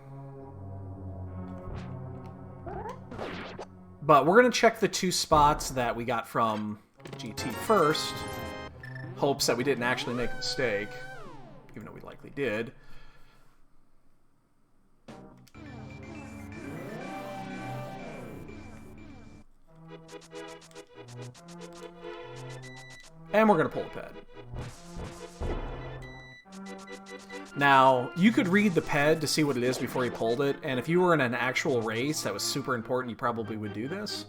But we're going to check the 2 spots that we got from GT first. Hopes that we didn't actually make a mistake. Even though we likely did. And we're going to pull the ped. Now, you could read the ped to see what it is before you pulled it, and if you were in an actual race that was super important, you probably would do this.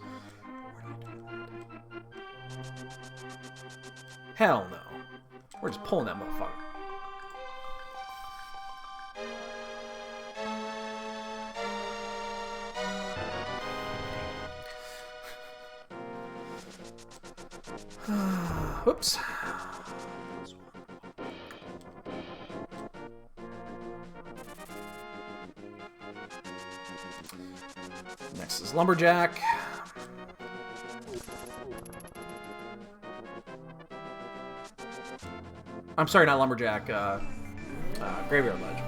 Hell no. We're just pulling that motherfucker. Oops. Next is Lumberjack. I'm sorry, not Lumberjack. Graveyard Ledge.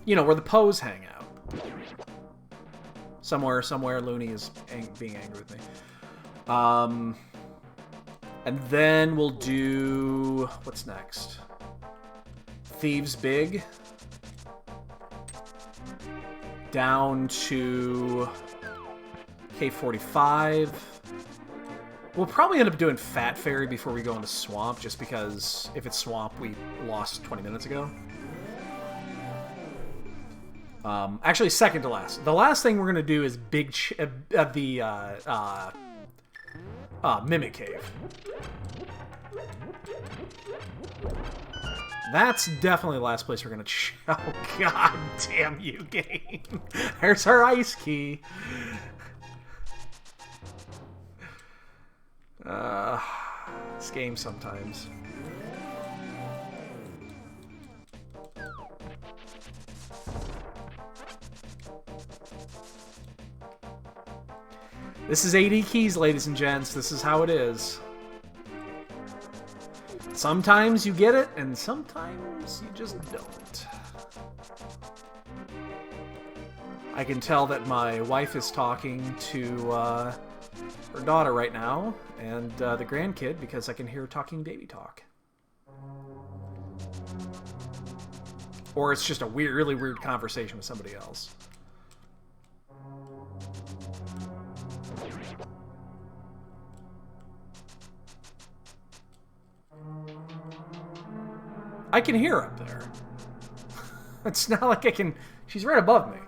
You know, where the Poes hang out. Somewhere, Looney is being angry with me. And then we'll do... What's next? Thieves Big. Down to K45. We'll probably end up doing Fat Fairy before we go into Swamp, just because if it's Swamp, we lost 20 minutes ago. Actually, second to last. The last thing we're going to do is Mimic Cave. That's definitely the last place we're going to... Oh, god damn you, game. There's our ice key. This game sometimes. This is AD keys, ladies and gents. This is how it is. Sometimes you get it, and sometimes you just don't. I can tell that my wife is talking to her daughter right now, and the grandkid, because I can hear her talking baby talk. Or it's just a weird, really weird conversation with somebody else. I can hear her up there. It's not like I can... She's right above me.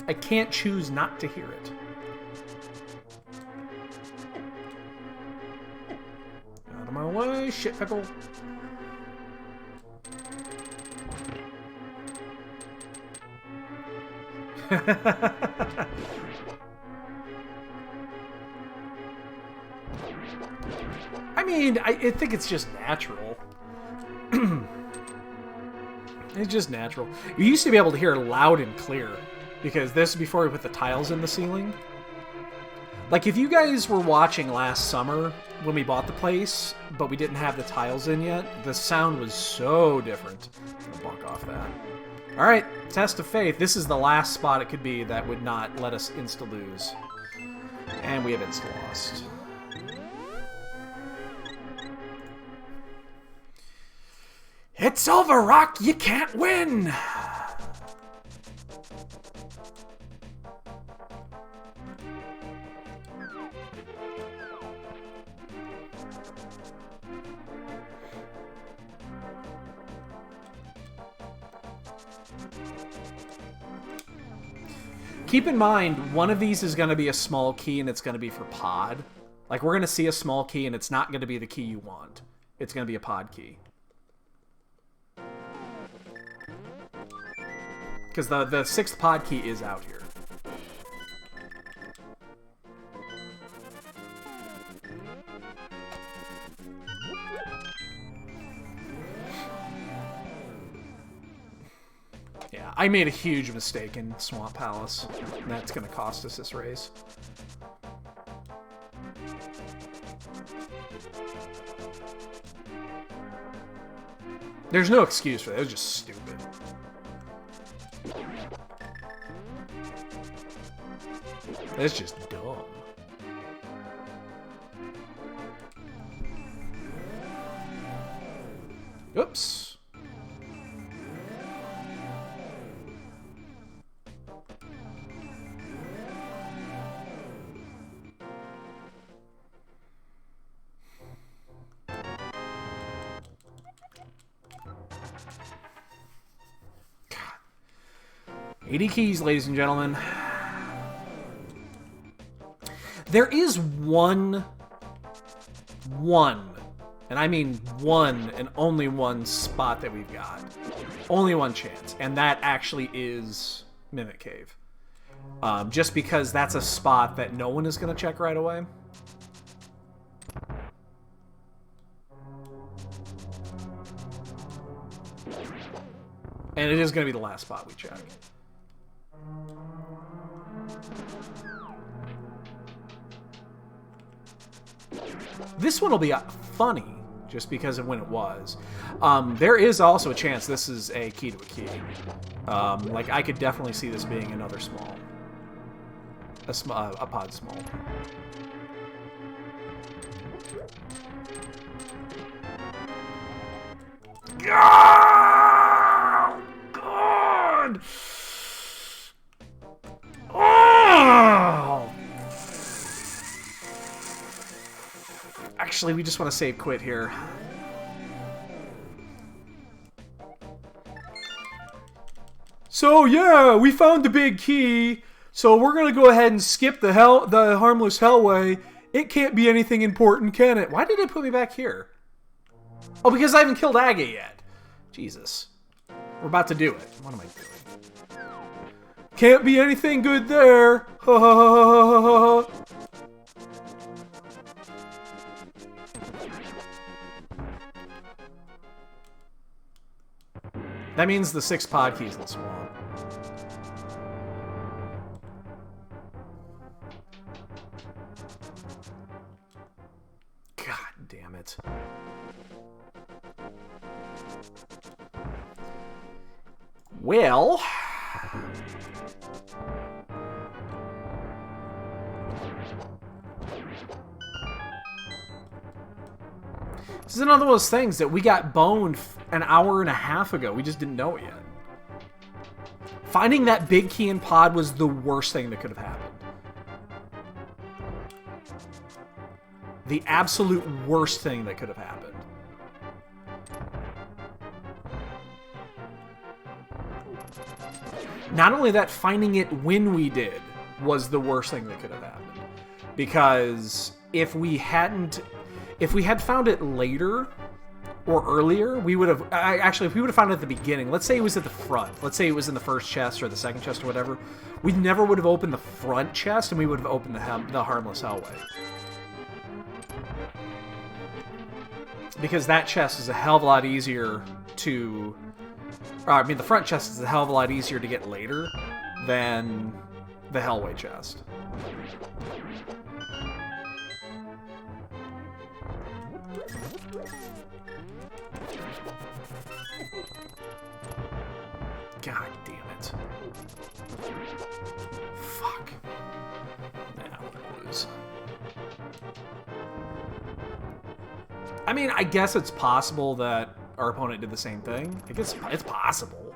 I can't choose not to hear it. Out of my way, shit pickle. I mean, I think it's just natural. It's just natural. You used to be able to hear it loud and clear, because this is before we put the tiles in the ceiling. Like, if you guys were watching last summer when we bought the place, but we didn't have the tiles in yet, the sound was so different. I'm gonna bonk off that. Alright, test of faith. This is the last spot it could be that would not let us insta-lose. And we have insta-lost. It's over, Rock! You can't win! Keep in mind, one of these is going to be a small key, and it's going to be for pod. Like, we're going to see a small key, and it's not going to be the key you want. It's going to be a pod key. Because the sixth pod key is out here. Yeah, I made a huge mistake in Swamp Palace, and that's going to cost us this race. There's no excuse for that. It was just stupid. It's just dumb. Oops. God. 80 keys, ladies and gentlemen. There is one And I mean one and only one spot that we've got. Only one chance. And that actually is Mimic Cave. Just because that's a spot that no one is going to check right away. And it is going to be the last spot we check. This one will be funny, just because of when it was. There is also a chance this is a key to a key. Like, I could definitely see this being another small. A pod small. Oh, God! Oh! Actually, we just want to save quit here. So, yeah, we found the big key. So we're going to go ahead and skip the harmless hellway. It can't be anything important, can it? Why did it put me back here? Oh, because I haven't killed Aga yet. Jesus. We're about to do it. What am I doing? Can't be anything good there. Ha ha ha ha ha. That means the 6 pod keys in the swamp. God damn it. Well... This is another one of those things that we got boned an hour and a half ago. We just didn't know it yet. Finding that big key in pod was the worst thing that could have happened. The absolute worst thing that could have happened. Not only that, finding it when we did was the worst thing that could have happened. Because if we had found it later or earlier, we would have... Actually, if we would have found it at the beginning, let's say it was at the front. Let's say it was in the first chest or the second chest or whatever. We never would have opened the front chest, and we would have opened the Harmless Hellway. Because that chest is a hell of a lot easier to... I mean, the front chest is a hell of a lot easier to get later than the Hellway chest. God damn it. Fuck. Nah, I'm gonna lose. I mean, I guess it's possible that our opponent did the same thing. I guess it's possible.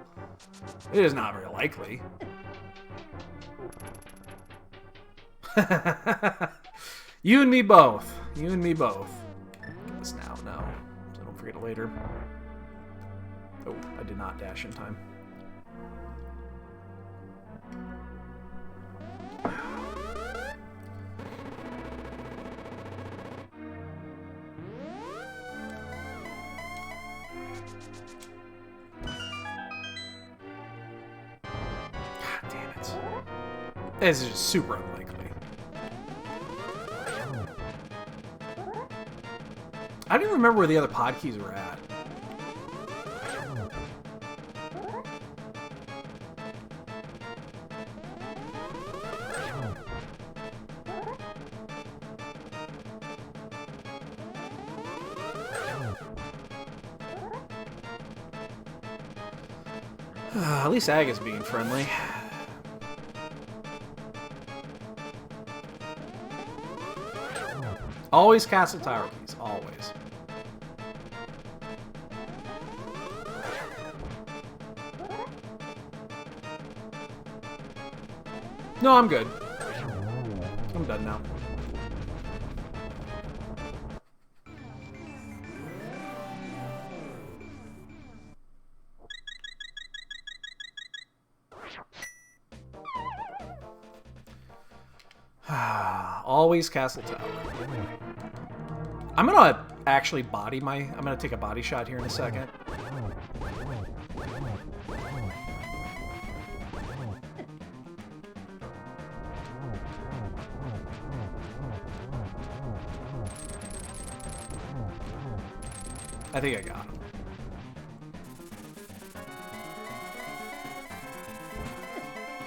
It is not very likely. You and me both. You and me both. Get this now, no. So don't forget it later. Oh, I did not dash in time. This is just super unlikely. I don't even remember where the other pod keys were at. At least Aga's being friendly. Always castle tower keys, always. No, I'm good. I'm done now. Always castle tower. I'm gonna actually body my... I'm going to take a body shot here in a second. I think I got him.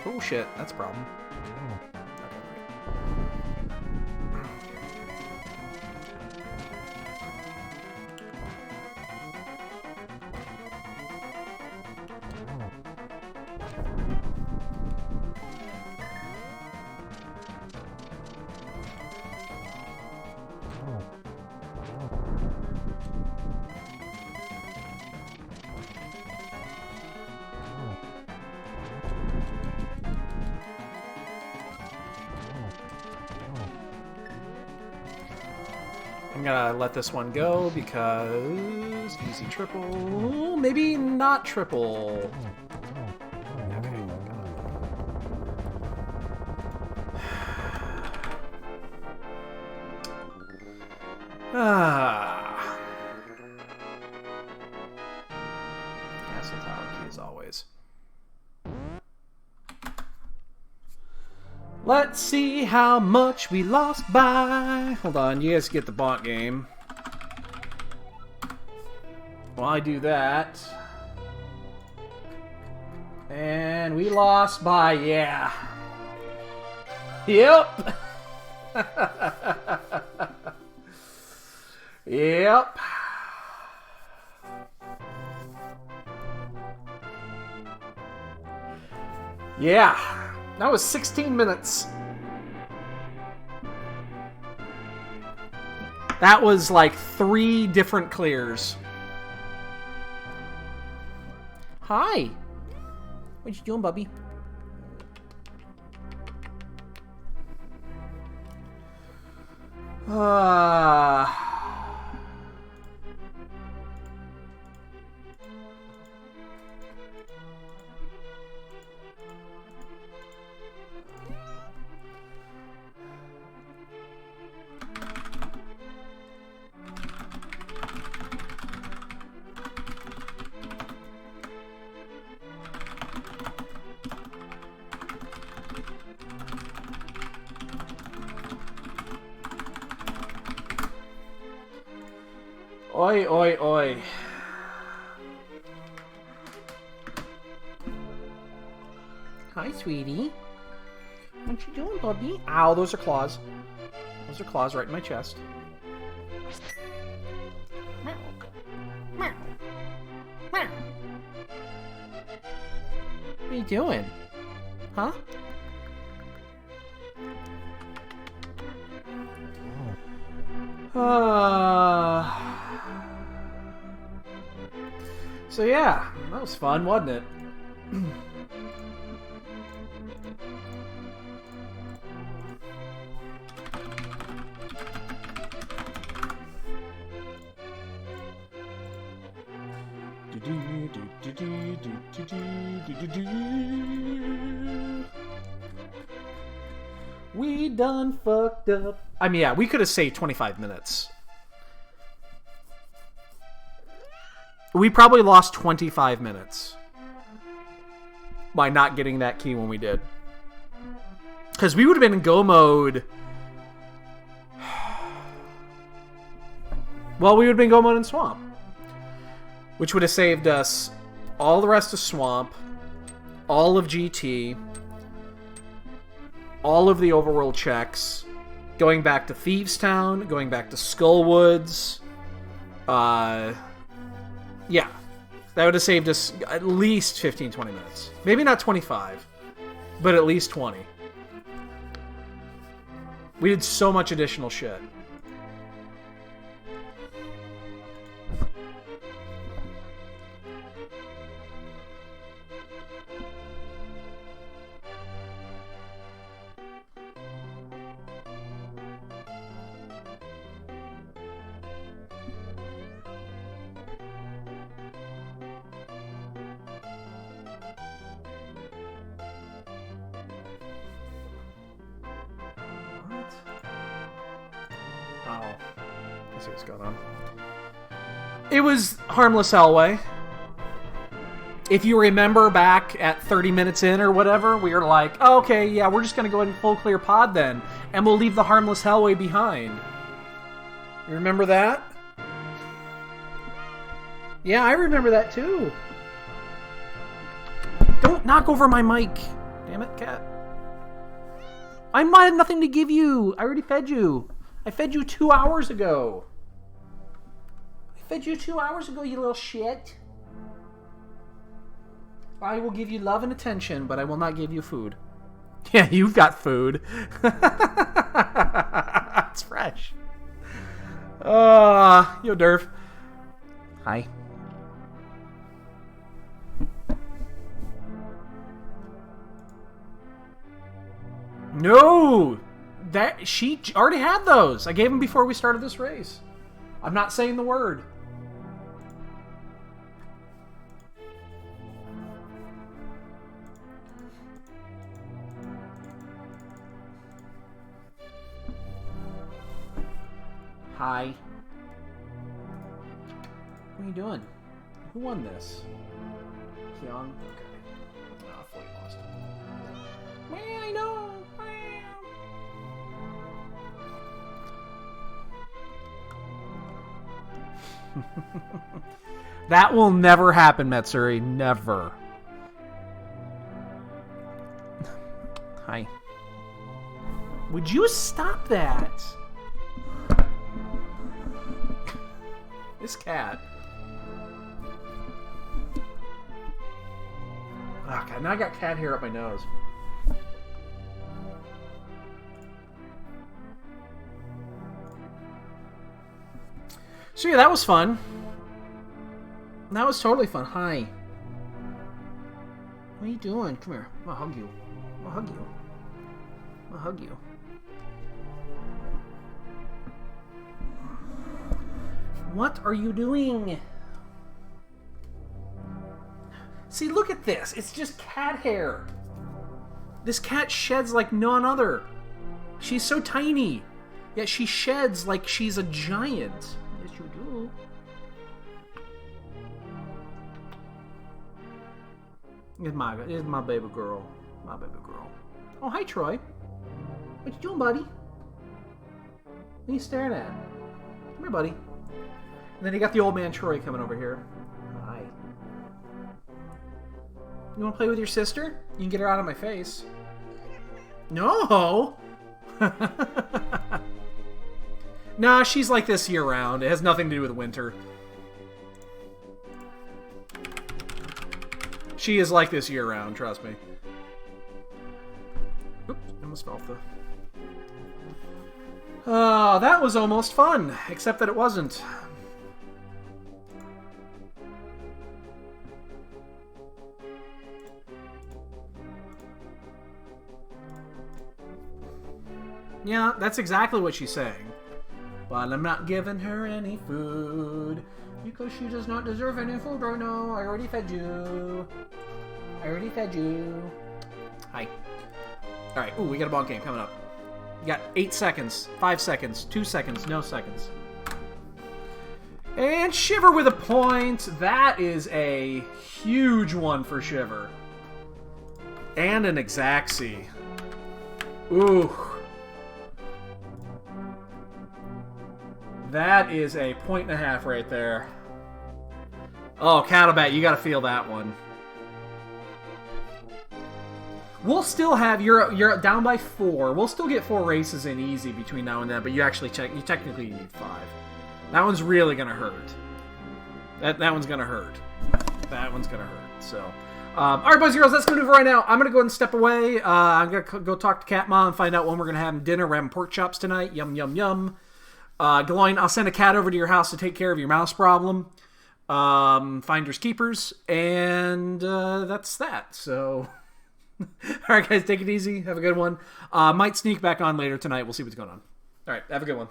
Oh shit, that's a problem. I'm gonna let this one go because easy triple, maybe not triple. Okay. Castle Tower key as always. Let's see how much we lost by. Hold on, you guys get the bot game. While I do that. And we lost by, yeah. Yep. Yep. Yeah. That was 16 minutes. That was like 3 different clears. Hi. What you doing, Bubby? Oi, oi, oi. Hi, sweetie. What you doing, Bubby? Ow, those are claws. Those are claws right in my chest. Meow. Meow. Meow. What are you doing? Huh? So yeah, that was fun, wasn't it? We done fucked up. I mean, yeah, we could have saved 25 minutes. We probably lost 25 minutes by not getting that key when we did. Because we would have been in go mode. Well, we would have been go mode in Swamp. Which would have saved us all the rest of Swamp, all of GT, all of the overworld checks, going back to Thieves Town, going back to Skullwoods. Yeah, that would have saved us at least 15, 20 minutes. Maybe not 25, but at least 20. We did so much additional shit. Let's see what's going on. It was Harmless Hellway. If you remember back at 30 minutes in or whatever, we were like, oh, okay, yeah, we're just going to go ahead and full clear pod then, and we'll leave the Harmless Hellway behind. You remember that? Yeah, I remember that too. Don't knock over my mic. Damn it, cat. I had nothing to give you. I already fed you. I fed you 2 hours ago. I fed you 2 hours ago, you little shit. I will give you love and attention, but I will not give you food. Yeah, you've got food. It's fresh. Yo, Derf. Hi. No! She already had those. I gave them before we started this race. I'm not saying the word. Hi. What are you doing? Who won this? Young? Okay. Oh, I fully lost. Well, I know. That will never happen, Matsuri. Never. Hi. Would you stop that? This cat. Oh, God, now I got cat hair up my nose. So yeah, that was fun. That was totally fun. Hi. What are you doing? Come here. I'm gonna hug you. I'm gonna hug you. I'm gonna hug you. What are you doing? See, look at this. It's just cat hair. This cat sheds like none other. She's so tiny, yet she sheds like she's a giant. Yes, you do. It's my baby girl. My baby girl. Oh, hi, Troy. What you doing, buddy? What are you staring at? Come here, buddy. And then you got the old man Troy coming over here. Hi. You want to play with your sister? You can get her out of my face. No! Nah, she's like this year-round. It has nothing to do with winter. She is like this year-round, trust me. Oops, I almost fell off the... Oh, that was almost fun. Except that it wasn't. Yeah, that's exactly what she's saying. But I'm not giving her any food because she does not deserve any food right now. I already fed you. I already fed you. Hi. Alright, ooh, we got a ball game coming up. You got 8 seconds, 5 seconds, 2 seconds, no seconds. And Shiver with a point. That is a huge one for Shiver. And an Exacxi. Ooh. That is a 1.5 right there. Oh, Cattlebat, you gotta feel that one. We'll still have, you're down by 4. We'll still get 4 races in easy between now and then, but you actually technically need 5. That one's really gonna hurt. That one's gonna hurt. That one's gonna hurt. So, all right, boys and girls, that's gonna do it for right now. I'm gonna go ahead and step away. I'm gonna go talk to Cat Mom and find out when we're gonna have dinner. We're having pork chops tonight. Yum yum yum. Galoin, I'll send a cat over to your house to take care of your mouse problem. Finders keepers, and that's that. So, all right, guys, take it easy. Have a good one. Might sneak back on later tonight. We'll see what's going on. All right, have a good one.